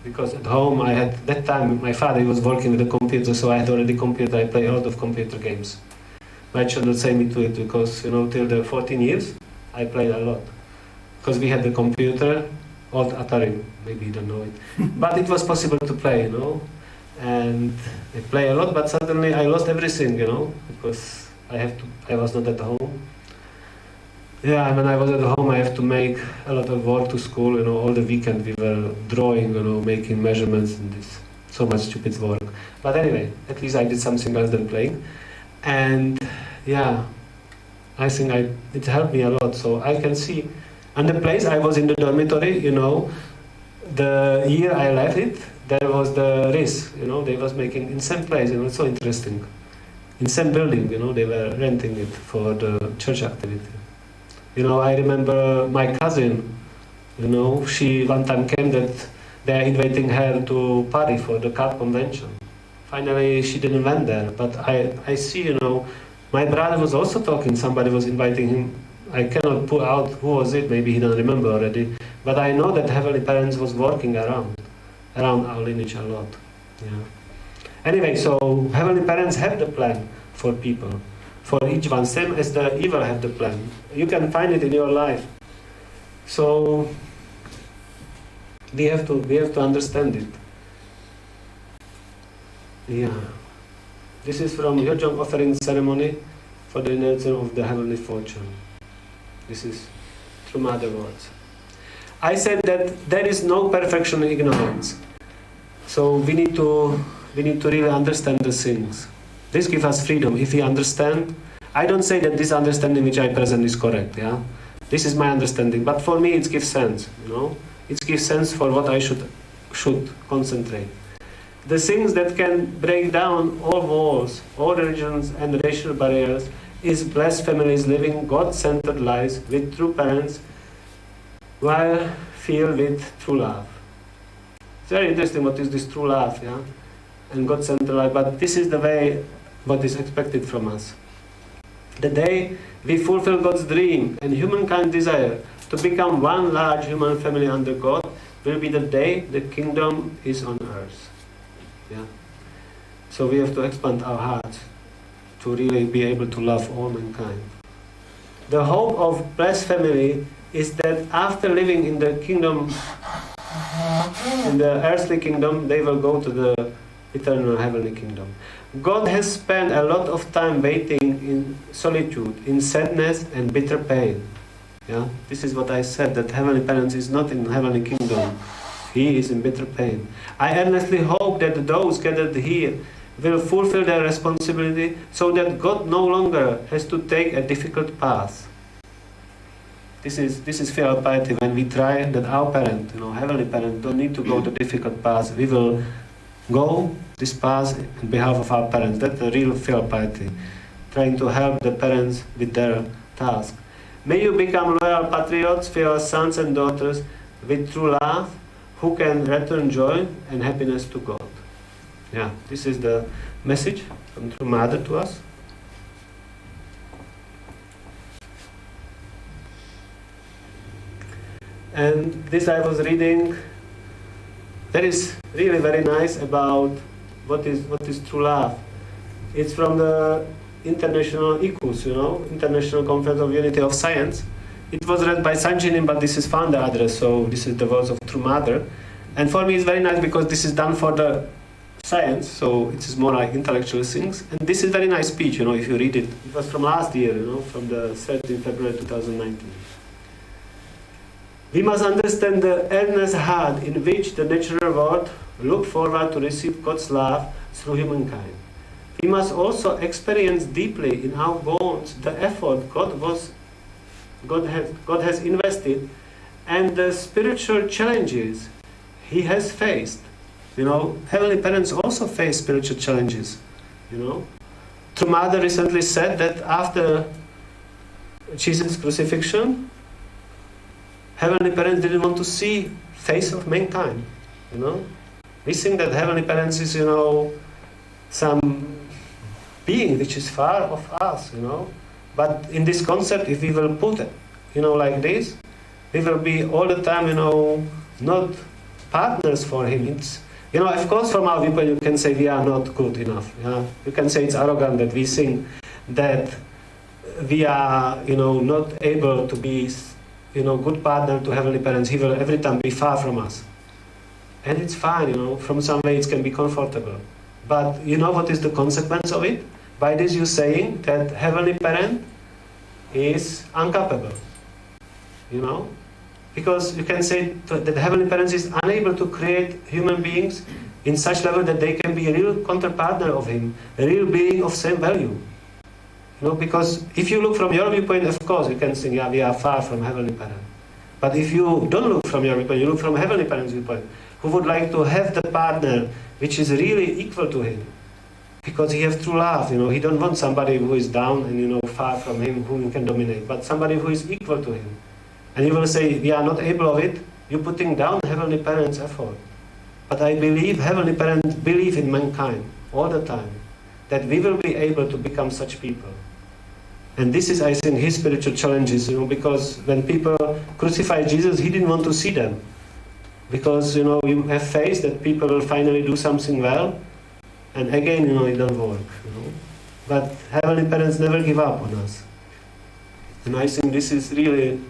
because at home I had, that time my father was working with the computer, so I had already computer, I play a lot of computer games. My children say me to it because, till the 14 years, I played a lot. Because we had the computer, old Atari, maybe you don't know it. But it was possible to play, and I play a lot, but suddenly I lost everything, because I was not at home. Yeah, when I was at home, I have to make a lot of work to school, all the weekend we were drawing, making measurements and this, so much stupid work. But anyway, at least I did something else than playing. And yeah, I think it helped me a lot, so I can see. And the place I was in the dormitory, the year I left it, there was the risk, they was making in same place, it's so interesting. In same building, they were renting it for the church activity. I remember my cousin, she one time came that they are inviting her to Paris for the CAP convention. Finally, she didn't went there, but I see, my brother was also talking, somebody was inviting him. I cannot pull out who was it, maybe he doesn't remember already, but I know that Heavenly Parents was working around our lineage a lot. Yeah. Anyway, so Heavenly Parents have the plan for people. For each one, same as the evil have the plan. You can find it in your life. So we have to understand it. Yeah. This is from Hyojong offering ceremony for the nurture of the heavenly fortune. This is through Mother words. I said that there is no perfection in ignorance. So we need to really understand the things. This gives us freedom. If we understand, I don't say that this understanding which I present is correct, yeah? This is my understanding, but for me it gives sense, It gives sense for what I should concentrate. The things that can break down all walls, all religions and racial barriers is blessed families living God-centered lives with true parents while filled with true love. It's very interesting what is this true love, yeah? And God-centered life, but this is the way what is expected from us. The day we fulfill God's dream and humankind desire to become one large human family under God will be the day the kingdom is on earth. Yeah. So we have to expand our hearts to really be able to love all mankind. The hope of blessed family is that after living in the kingdom, in the earthly kingdom, they will go to the eternal heavenly kingdom. God has spent a lot of time waiting in solitude, in sadness and bitter pain. Yeah? This is what I said, that Heavenly Parents is not in heavenly kingdom. He is in bitter pain. I earnestly hope that those gathered here will fulfill their responsibility so that God no longer has to take a difficult path. This is filial piety, when we try that our parent, Heavenly Parent, don't need to go the difficult path. We will go this path on behalf of our parents. That's the real filial piety, trying to help the parents with their task. May you become loyal patriots, filial sons and daughters with true love, who can return joy and happiness to God. Yeah, this is the message from True Mother to us. And this I was reading. That is really very nice about what is true love. It's from the International ICUS, International Conference of Unity of Science. It was read by Sanjinin, but this is founder address, so this is the words of True Mother. And for me it's very nice because this is done for the science, so it is more like intellectual things. And this is very nice speech, if you read it. It was from last year, from the 13th February 2019. We must understand the earnest heart in which the natural world look forward to receive God's love through humankind. We must also experience deeply in our bones the effort God has invested and the spiritual challenges He has faced. Heavenly Parents also face spiritual challenges. True Mother recently said that after Jesus' crucifixion, Heavenly Parents didn't want to see face of mankind. We think that Heavenly Parents is, some being which is far of us, But in this concept, if we will put it, like this, we will be all the time, not partners for Him. It's, of course, from our viewpoint, you can say we are not good enough. You can say it's arrogant that we think that we are, not able to be, good partner to Heavenly Parents. He will every time be far from us. And it's fine, from some way it can be comfortable. But what is the consequence of it? By this you're saying that Heavenly Parent is incapable. Because you can say that Heavenly Parents is unable to create human beings in such level that they can be a real counterpartner of Him, a real being of same value. Because if you look from your viewpoint, of course, you can think, yeah, we are far from Heavenly Parent. But if you don't look from your viewpoint, you look from Heavenly Parent's viewpoint, who would like to have the partner which is really equal to Him. Because He has true love, He don't want somebody who is down and, far from Him, whom He can dominate, but somebody who is equal to Him. And He will say, we are not able of it, you're putting down Heavenly Parent's effort. But I believe Heavenly Parents believe in mankind all the time, that we will be able to become such people. And this is, I think, His spiritual challenges, because when people crucified Jesus, He didn't want to see them. Because, you have faith that people will finally do something well, and again, it don't work. But Heavenly Parents never give up on us. And I think this is really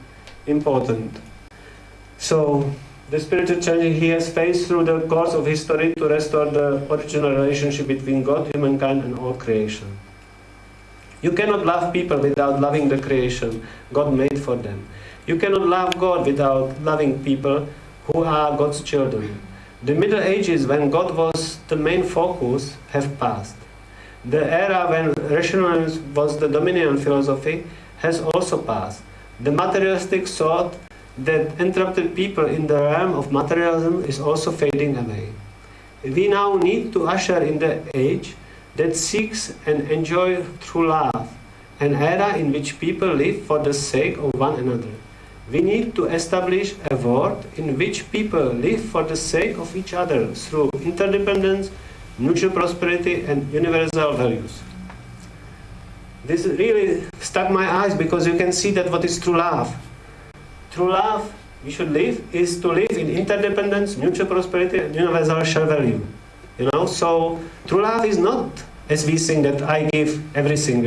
important. So, the spiritual challenge He has faced through the course of history to restore the original relationship between God, humankind, and all creation. You cannot love people without loving the creation God made for them. You cannot love God without loving people who are God's children. The Middle Ages, when God was the main focus, have passed. The era when rationalism was the dominant philosophy has also passed. The materialistic thought that interrupted people in the realm of materialism is also fading away. We now need to usher in the age that seeks and enjoys true love, an era in which people live for the sake of one another. We need to establish a world in which people live for the sake of each other through interdependence, mutual prosperity, and universal values. This really struck my eyes because you can see that what is true love. True love we should live is to live in interdependence, mutual prosperity, and universal share value. So true love is not as we think that I give everything,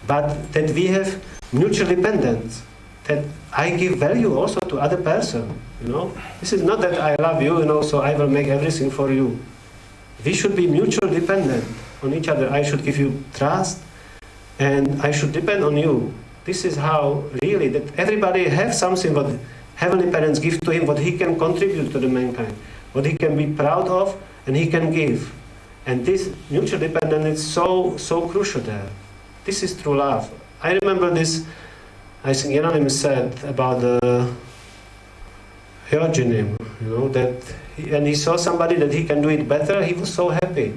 but that we have mutual dependence, that I give value also to other person, This is not that I love you, so I will make everything for you. We should be mutually dependent on each other. I should give you trust, and I should depend on you. This is how really that everybody has something what Heavenly Parents give to him, what he can contribute to the mankind, what he can be proud of, and he can give. And this mutual dependence is so crucial there. This is true love. I remember this, I think Hieronymus said about the Hyogenim, and he saw somebody that he can do it better, he was so happy.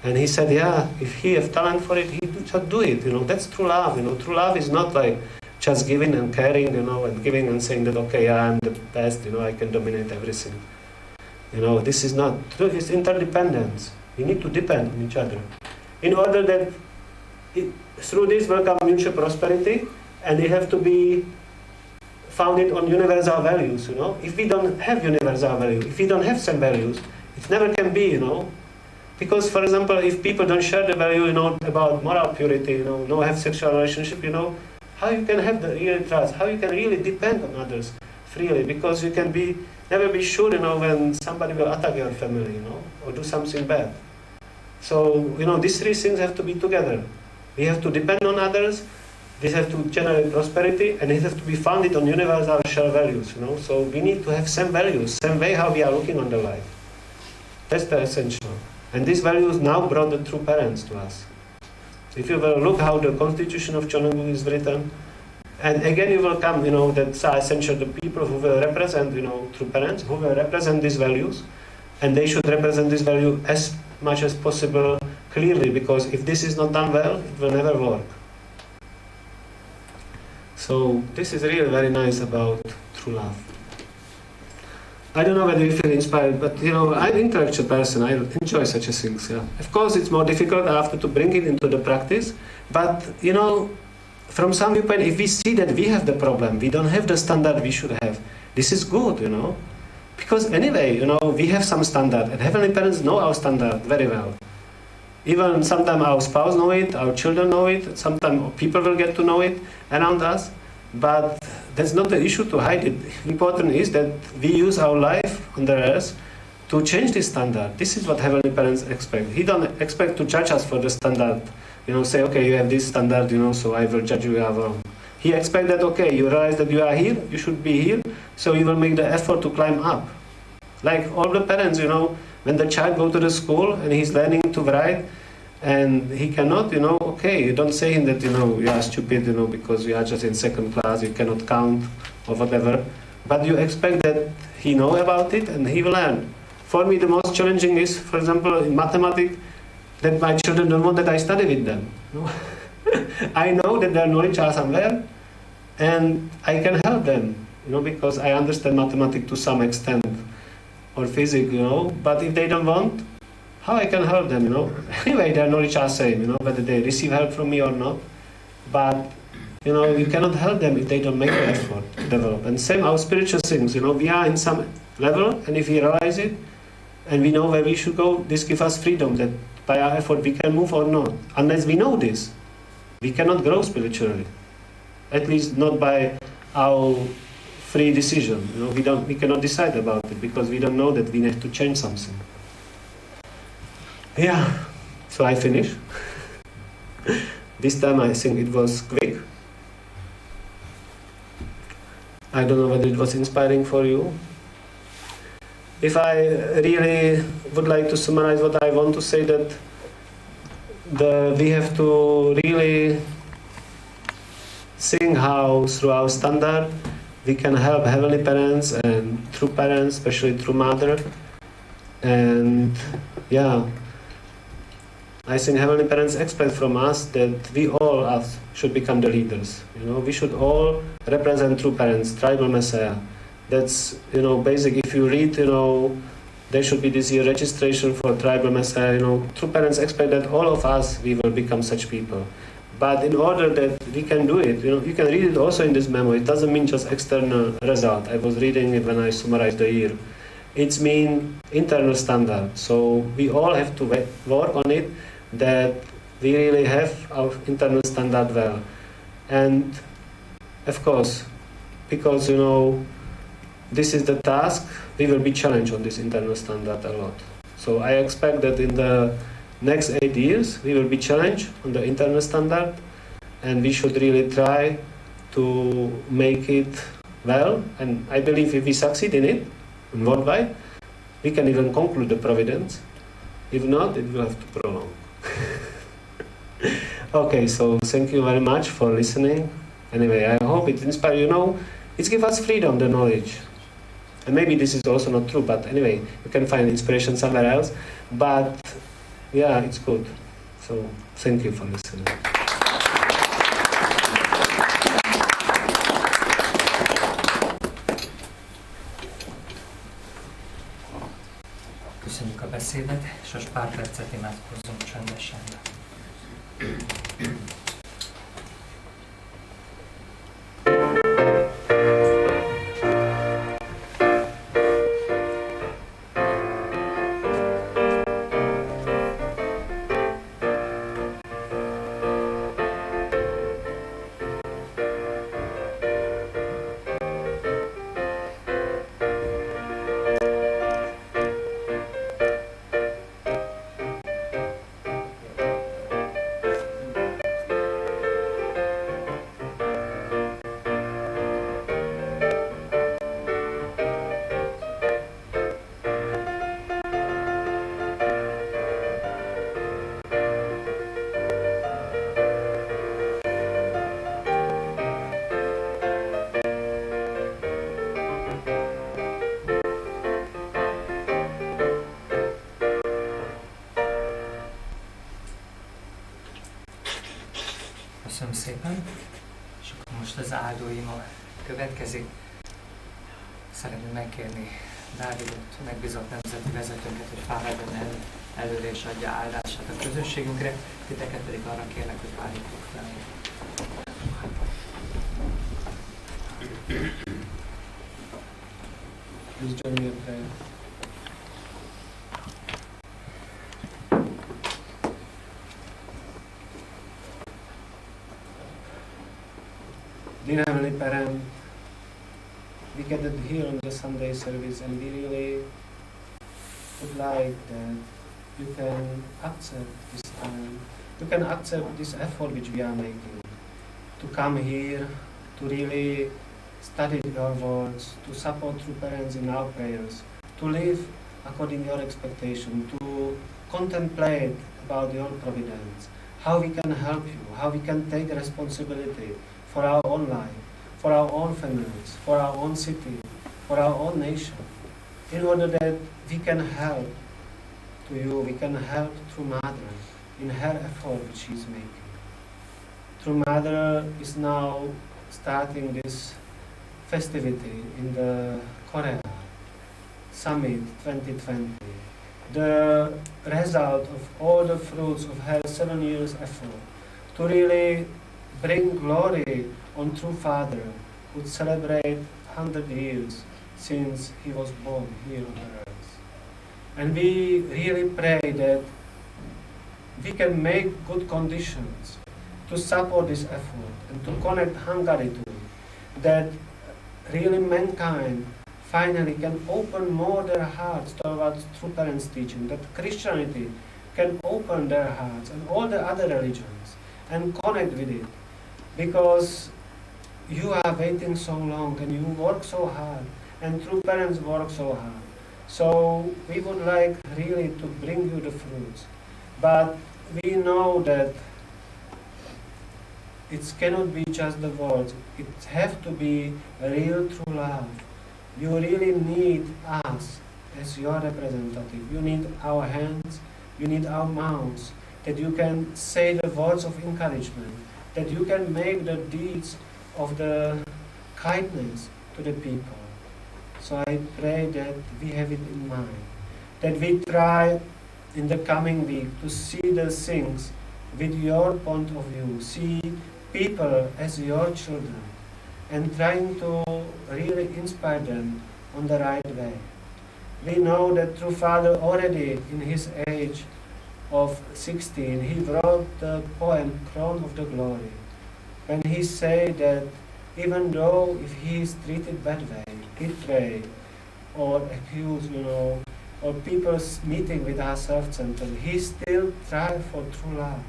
And he said, yeah, if he has talent for it, he should do it. That's true love. True love is not like just giving and caring, and giving and saying that, okay, I'm the best, I can dominate everything. This is not true. It's interdependence. We need to depend on each other. In order that through this will come mutual prosperity, and we have to be founded on universal values, you know. If we don't have universal values, if we don't have same values, it never can be, you know. Because, for example, if people don't share the value, you know, about moral purity, you know, no have sexual relationship, you know, how you can have the real trust, how you can really depend on others freely, because you can never be sure, you know, when somebody will attack your family, you know, or do something bad. So, you know, these three things have to be together. We have to depend on others, this has to generate prosperity, and it has to be founded on universal shared values, you know. So we need to have same values, same way how we are looking on the life. That's the essential. And these values now brought the true parents to us. If you will look how the Constitution of Chonongu is written, and again you will come, you know, that's essential, the people who will represent, you know, true parents, who will represent these values, and they should represent this value as much as possible clearly, because if this is not done well, it will never work. So this is really very nice about true love. I don't know whether you feel inspired, but you know, I'm an intellectual person. I enjoy such things. Yeah. Of course, it's more difficult after to bring it into the practice. But you know, from some viewpoint, if we see that we have the problem, we don't have the standard we should have. This is good, you know, because anyway, you know, we have some standard, and heavenly parents know our standard very well. Even sometimes our spouse know it, our children know it. Sometimes people will get to know it around us. But that's not the issue to hide it. Important is that we use our life on the earth to change this standard. This is what heavenly parents expect. He don't expect to judge us for the standard. You know, say, okay, you have this standard, you know, so I will judge you, you are wrong. He expects that, okay, you realize that you are here, you should be here, so you will make the effort to climb up. Like all the parents, you know, when the child goes to the school and he's learning to write, and he cannot, you know, okay, you don't say him that, you know, you are stupid, you know, because you are just in second class, you cannot count, or whatever. But you expect that he know about it and he will learn. For me, the most challenging is, for example, in mathematics, that my children don't want that I study with them. I know that their knowledge are somewhere, and I can help them, you know, because I understand mathematics to some extent, or physics, you know, but if they don't want, how I can help them, you know? Anyway, their knowledge are same, you know, whether they receive help from me or not. But, you know, you cannot help them if they don't make the effort to develop. And same our spiritual things, you know, we are in some level, and if we realize it, and we know where we should go, this gives us freedom, that by our effort we can move or not. Unless we know this, we cannot grow spiritually. At least not by our free decision. You know, we cannot decide about it, because we don't know that we need to change something. Yeah, so I finish. This time I think it was quick. I don't know whether it was inspiring for you. If I really would like to summarize what I want to say, that we have to really think how through our standard we can help heavenly parents and true parents, especially true mother. And yeah, I think heavenly parents expect from us that we all us should become the leaders. You know, we should all represent true parents, tribal messiah. That's, you know, basic. If you read, you know, there should be this year registration for tribal messiah. You know, true parents expect that all of us we will become such people. But in order that we can do it, you know, you can read it also in this memo. It doesn't mean just external result. I was reading it when I summarized the year. It's mean internal standard. So we all have to work on it, that we really have our internal standard well. And of course, because, you know, this is the task, we will be challenged on this internal standard a lot. So I expect that in the next 8 years, we will be challenged on the internal standard, and we should really try to make it well. And I believe if we succeed in it, worldwide, we can even conclude the providence. If not, it will have to prolong. Okay, so thank you very much for listening. Anyway, I hope it inspires you. Know, it gives us freedom, the knowledge. And maybe this is also not true, but anyway, you can find inspiration somewhere else. But yeah, it's good. So thank you for listening.
Köszönjük a beszédet, és most pár percet imádkozzunk csöndesen. szépen. És akkor most az áldó ima következik. Szeretném megkérni Dávidot, megbízott nemzeti vezetőnket, hogy fáradjon előre és adja áldását a közösségünkre, titeket pedig arra kérlek, hogy állítok fel.
Please join me in prayer. Dear Heavenly Parent, we gathered here on the Sunday service and we really would like that you can accept this time, you can accept this effort which we are making to come here, to really study your words, to support true parents in our prayers, to live according to your expectation, to contemplate about your providence, how we can help you, how we can take responsibility for our own life, for our own families, for our own city, for our own nation, in order that we can help to you, we can help True Mother in her effort which she is making. True Mother is now starting this festivity in the Korea Summit 2020. The result of all the fruits of her 7 years effort to really bring glory on True Father, who would celebrate 100 years since he was born here on earth. And we really pray that we can make good conditions to support this effort and to connect Hungary to it, that really mankind finally can open more their hearts towards True Parents' teaching, that Christianity can open their hearts and all the other religions and connect with it. Because you are waiting so long and you work so hard and True Parents work so hard. So we would like really to bring you the fruits. But we know that it cannot be just the words. It has to be a real true love. You really need us as your representative. You need our hands, you need our mouths, that you can say the words of encouragement, that you can make the deeds of the kindness to the people. So I pray that we have it in mind, that we try in the coming week to see the things with your point of view, see people as your children, and trying to really inspire them on the right way. We know that True Father already in his age of 16, he wrote the poem Crown of the Glory, when he said that even though if he is treated bad way, betrayed or accused, or people meeting with us self-centered, he still tries for true love.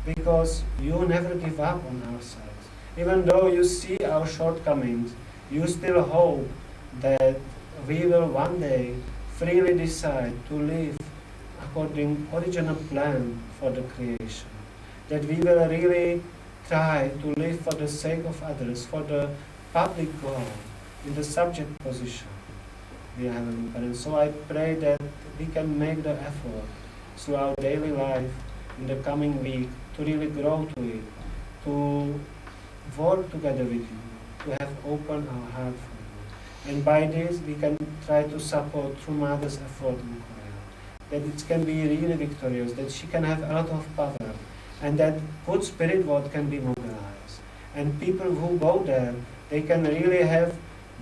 Because you never give up on ourselves. Even though you see our shortcomings, you still hope that we will one day freely decide to live according to original plan for the creation. That we will really try to live for the sake of others, for the public goal, in the subject position we have in parents. So I pray that we can make the effort through our daily life in the coming week to really grow to it, to work together with you, to have opened our heart for you. And by this we can try to support True Mother's effort in Korea, that it can be really victorious, that she can have a lot of power, and that good spirit world can be mobilized. And people who go there, they can really have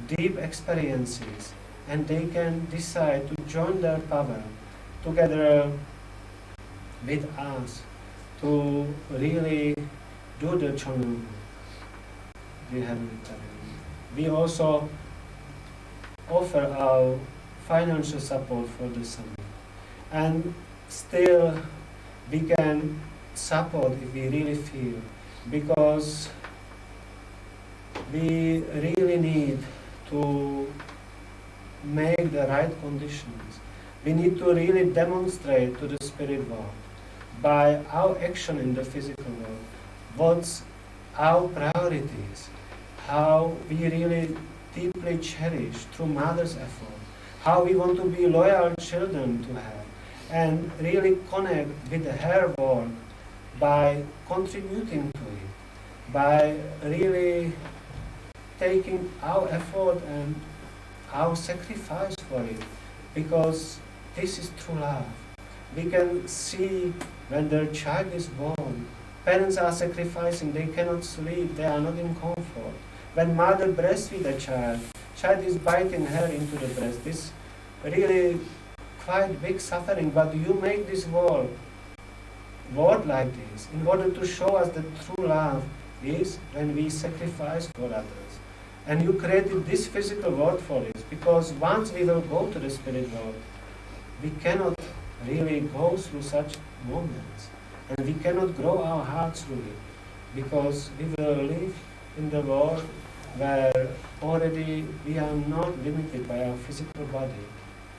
deep experiences, and they can decide to join their power together with us to really do the channel. We also offer our financial support for the summit, and still we can support if we really feel, because we really need to make the right conditions. We need to really demonstrate to the spirit world by our action in the physical world what's our priorities, how we really deeply cherish True Mother's effort, how we want to be loyal children to her, and really connect with her work by contributing to it.
by really taking our effort and our sacrifice for it, because this is true love. We can see when their child is born, parents are sacrificing, they cannot sleep, they are not in comfort. When mother breastfeeds a child is biting her into the breast. This really quite big suffering, but you make this word like this in order to show us that true love is when we sacrifice for others. And you created this physical world for this, because once we will go to the spirit world, we cannot really go through such moments, and we cannot grow our hearts through it, because we will live in the world where already we are not limited by our physical body,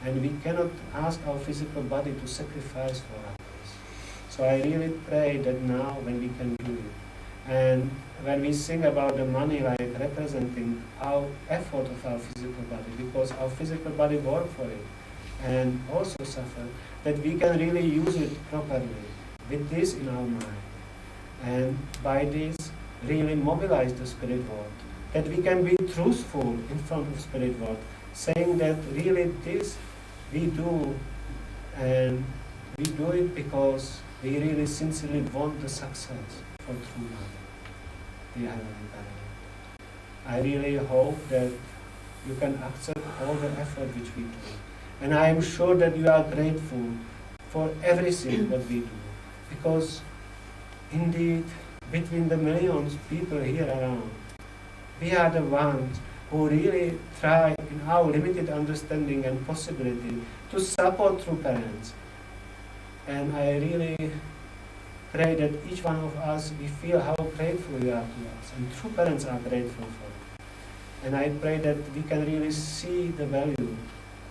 and we cannot ask our physical body to sacrifice for others. So I really pray that now when we can do it, and when we sing about the money like representing our effort of our physical body, because our physical body work for it and also suffer, that we can really use it properly with this in our mind, and by this really mobilize the spirit world, that we can be truthful in front of spirit world, saying that really this we do, and we do it because we really sincerely want the success for true love, the Heavenly Parent. I really hope that you can accept all the effort which we do. And I am sure that you are grateful for everything what we do. Because indeed, between the millions of people here around, we are the ones who really try in our limited understanding and possibility to support true parents. And I really pray that each one of us, we feel how grateful we are to us, and true parents are grateful for it. And I pray that we can really see the value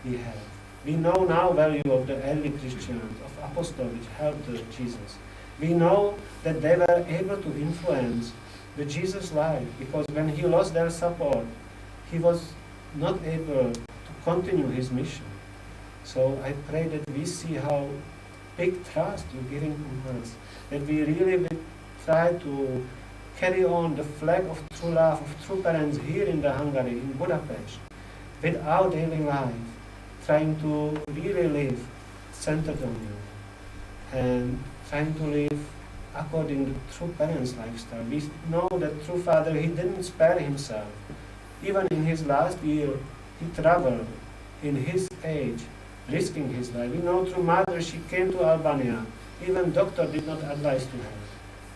we have. We know now value of the early Christians, of apostles which helped Jesus. We know that they were able to influence the Jesus life, because when he lost their support, he was not able to continue his mission. So I pray that we see how big trust you're giving to us, that we really will try to carry on the flag of true love of true parents here in the Hungary, in Budapest, with our daily life, trying to really live centered on you, and trying to live according to true parents' lifestyle. We know that true father, he didn't spare himself. Even in his last year, he traveled in his age, risking his life. We know through mother, she came to Albania. Even doctor did not advise to her.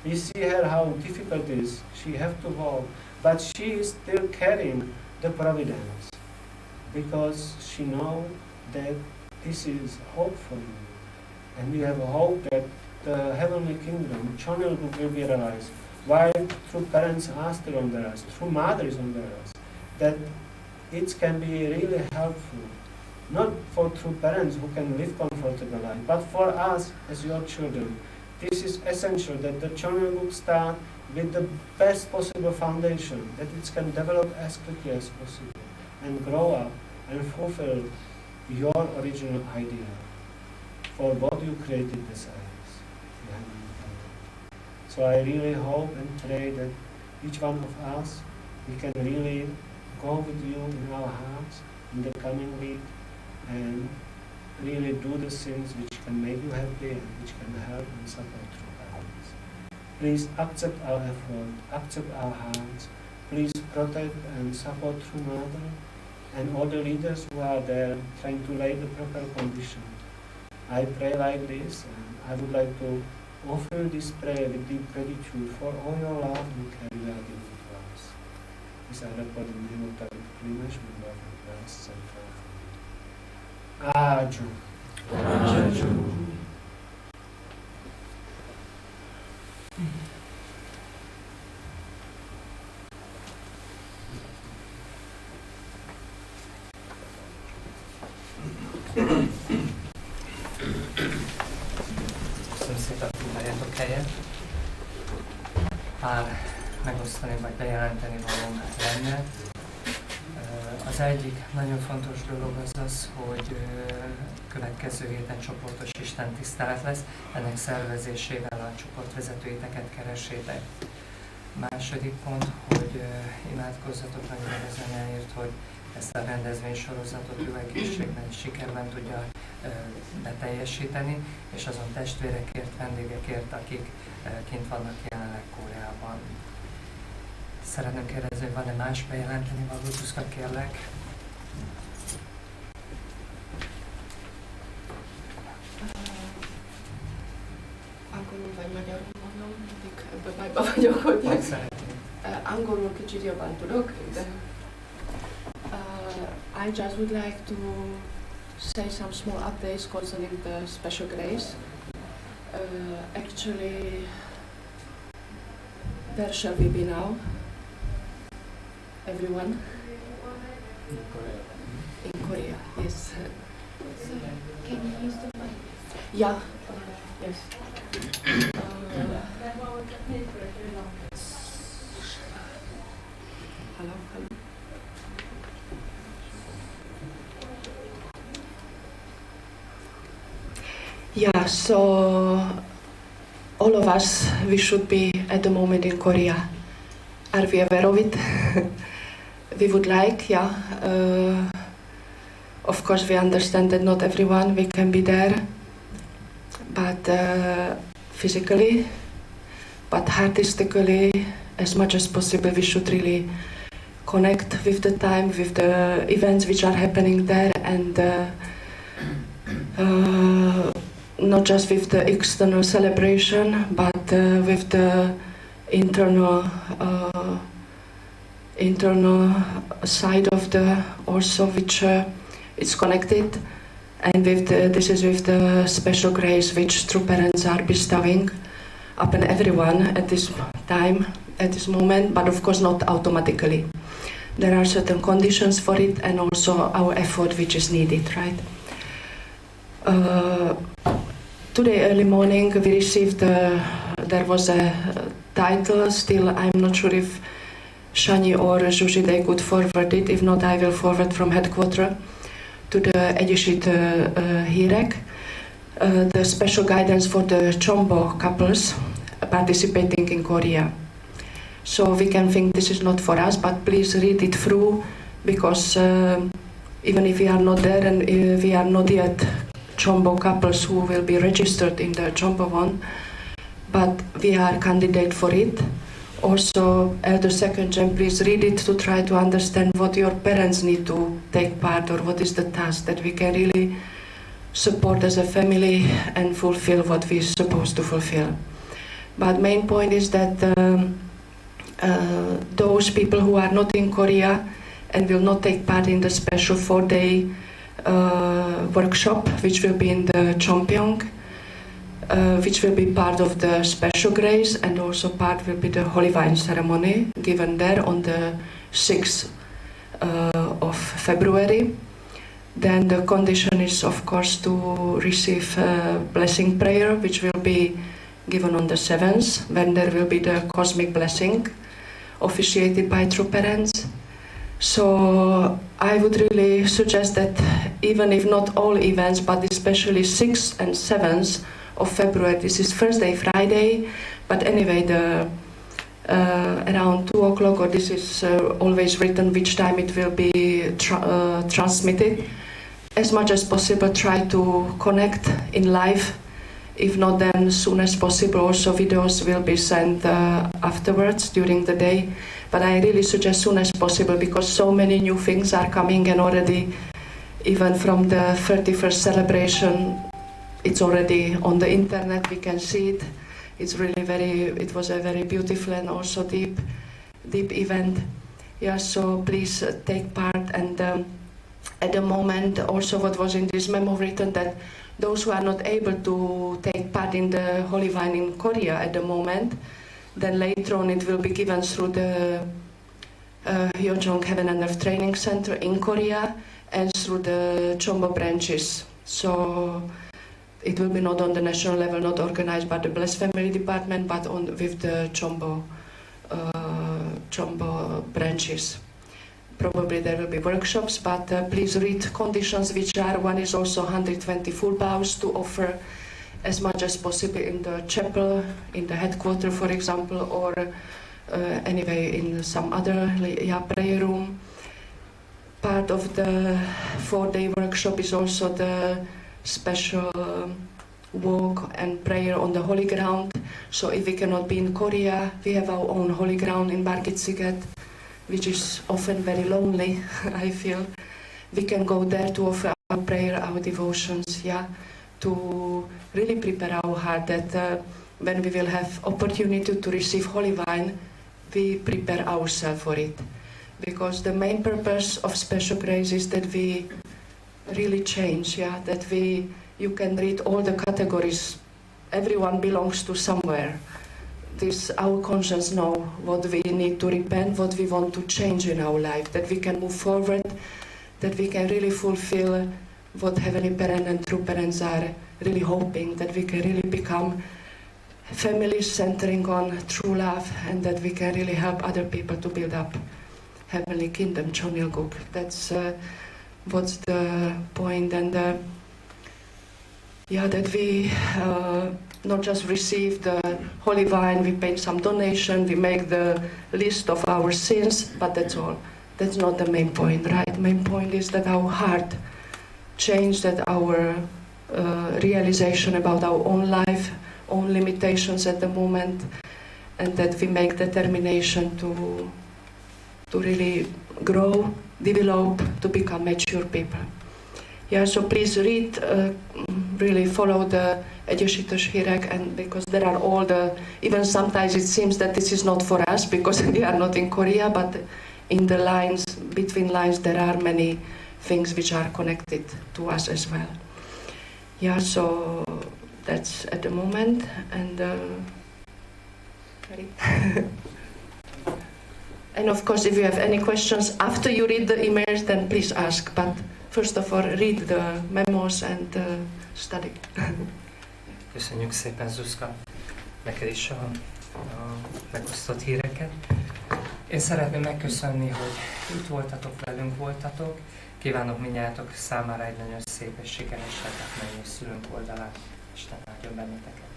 We see her how difficult it is. She have to walk, but she is still carrying the providence, because she know that this is hope for you. And we have a hope that the heavenly kingdom, channel will be realized, while true parents are still under us, true mother is under us, that it can be really helpful, not for true parents who can live comfortable life, but for us as your children. This is essential that the channel will start with the best possible foundation, that it can develop as quickly as possible and grow up and fulfill your original idea for what you created this earth. So I really hope and pray that each one of us, we can really go with you in our hearts in the coming week and really do the things which can make you happy and which can help and support true parents. Please accept our effort, accept our hearts. Please protect and support true mother and all the leaders who are there trying to lay the proper condition. I pray like this, and I would like to offer this prayer with deep gratitude for all your love and care you are giving to us. This I record in the name of David Klimesh, my love and Christ, and Aju. Aju.
Köszönöm szépen, foglaljatok helyet. Pár megosztani vagy bejelenteni valóm lenne. Az egyik nagyon fontos dolog az, hogy következő héten csoportos istentisztelet lesz. Ennek szervezésével a csoportvezetőiteket keresétek. Második pont, hogy imádkozzatok nagyon az anyáért, hogy ezt a rendezvénysorozatot jó egészségben és sikerben tudja beteljesíteni, és azon testvérekért, vendégekért, akik kint vannak jelenleg Koreában. Szeretném kérdezni, hogy van-e más bejelenteni való, Tuszka, kérlek?
Angolul vagy magyarul mondom, addig ebben bajba vagyok, hogy angolul kicsit jobban tudok, de I just would like to say some small updates concerning the special grace. Actually, where shall we be now? Everyone? In Korea, yes.
Can you use the mic?
Yeah, yes. Hello, hello. Yeah, so all of us, we should be at the moment in Korea. Are we aware of it? We would like, yeah. Of course, we understand that not everyone we can be there, but physically, but artistically, as much as possible, we should really connect with the time, with the events which are happening there, and not just with the external celebration, but with the internal side of the also which is connected, and with this is with the special grace which true parents are bestowing upon everyone at this time, at this moment, but of course not automatically. There are certain conditions for it, and also our effort which is needed, right? Today early morning we received, there was a title, still I'm not sure if Shani or Zsuzsi they could forward it, if not I will forward from headquarters to the Egyesitő hírek, the special guidance for the Chombo couples participating in Korea. So we can think this is not for us, but please read it through, because even if we are not there and we are not yet Chombo couples who will be registered in the Chombo one, but we are candidate for it. Also, Elder Second Gen, please read it to try to understand what your parents need to take part, or what is the task that we can really support as a family and fulfill what we're supposed to fulfill. But main point is that those people who are not in Korea and will not take part in the special 4-day workshop, which will be in the Chongpyeong, which will be part of the special grace, and also part will be the holy wine ceremony given there on the 6th of February. Then the condition is, of course, to receive blessing prayer, which will be given on the 7th, when there will be the cosmic blessing officiated by true parents. So I would really suggest that even if not all events, but especially 6th and 7th of February, this is Thursday, Friday, but anyway, the around 2 o'clock, or this is always written which time it will be transmitted. As much as possible, try to connect in live. If not, then as soon as possible, also videos will be sent afterwards during the day. But I really suggest soon as possible, because so many new things are coming, and already, even from the 31st celebration, it's already on the internet, we can see it. It's really it was a very beautiful and also deep event. Yeah, so please take part. And at the moment, also what was in this memo written, that those who are not able to take part in the Holy Wine in Korea at the moment, then later on it will be given through the Hyojong Heaven and Earth Training Center in Korea and through the Chombo branches. So it will be not on the national level, not organized by the Blessed Family Department, but with the Chombo branches. Probably there will be workshops, but please read conditions which are. One is also 120 full bows to offer as much as possible in the chapel, in the headquarters, for example, or anyway in some other prayer room. Part of the 4-day workshop is also the special walk and prayer on the holy ground. So if we cannot be in Korea, we have our own holy ground in Bargitsziget, which is often very lonely, I feel. We can go there to offer our prayer, our devotions, to really prepare our heart that when we will have opportunity to receive holy wine, we prepare ourselves for it. Because the main purpose of special grace is that we really change, that you can read all the categories. Everyone belongs to somewhere. Our conscience know what we need to repent, what we want to change in our life, that we can move forward, that we can really fulfill what Heavenly Parent and true parents are really hoping, that we can really become families centering on true love, and that we can really help other people to build up Heavenly Kingdom, Chonilguk. That's what's the point, and that we not just receive the holy wine, we pay some donation, we make the list of our sins, but that's all. That's not the main point, right? Main point is that our heart changed, that our realization about our own life, own limitations at the moment, and that we make determination to really grow, develop, to become mature people. So please read, really follow the Egyesitős hírek, and because there are all the, even sometimes it seems that this is not for us because we are not in Korea, but in the lines, between lines, there are many things which are connected to us as well. So that's at the moment, and and of course, if you have any questions after you read the emails, then please ask. But first of all, read the memos and study.
Köszönjük szépen, Zuzka, neked is a megosztott híreket. Én szeretném megköszönni, hogy itt voltatok, velünk voltatok. Kívánok mindnyájatok számára egy nagyon szép és sikeres hetet mennyei szülőnk oldalán. Isten áldjon benneteket.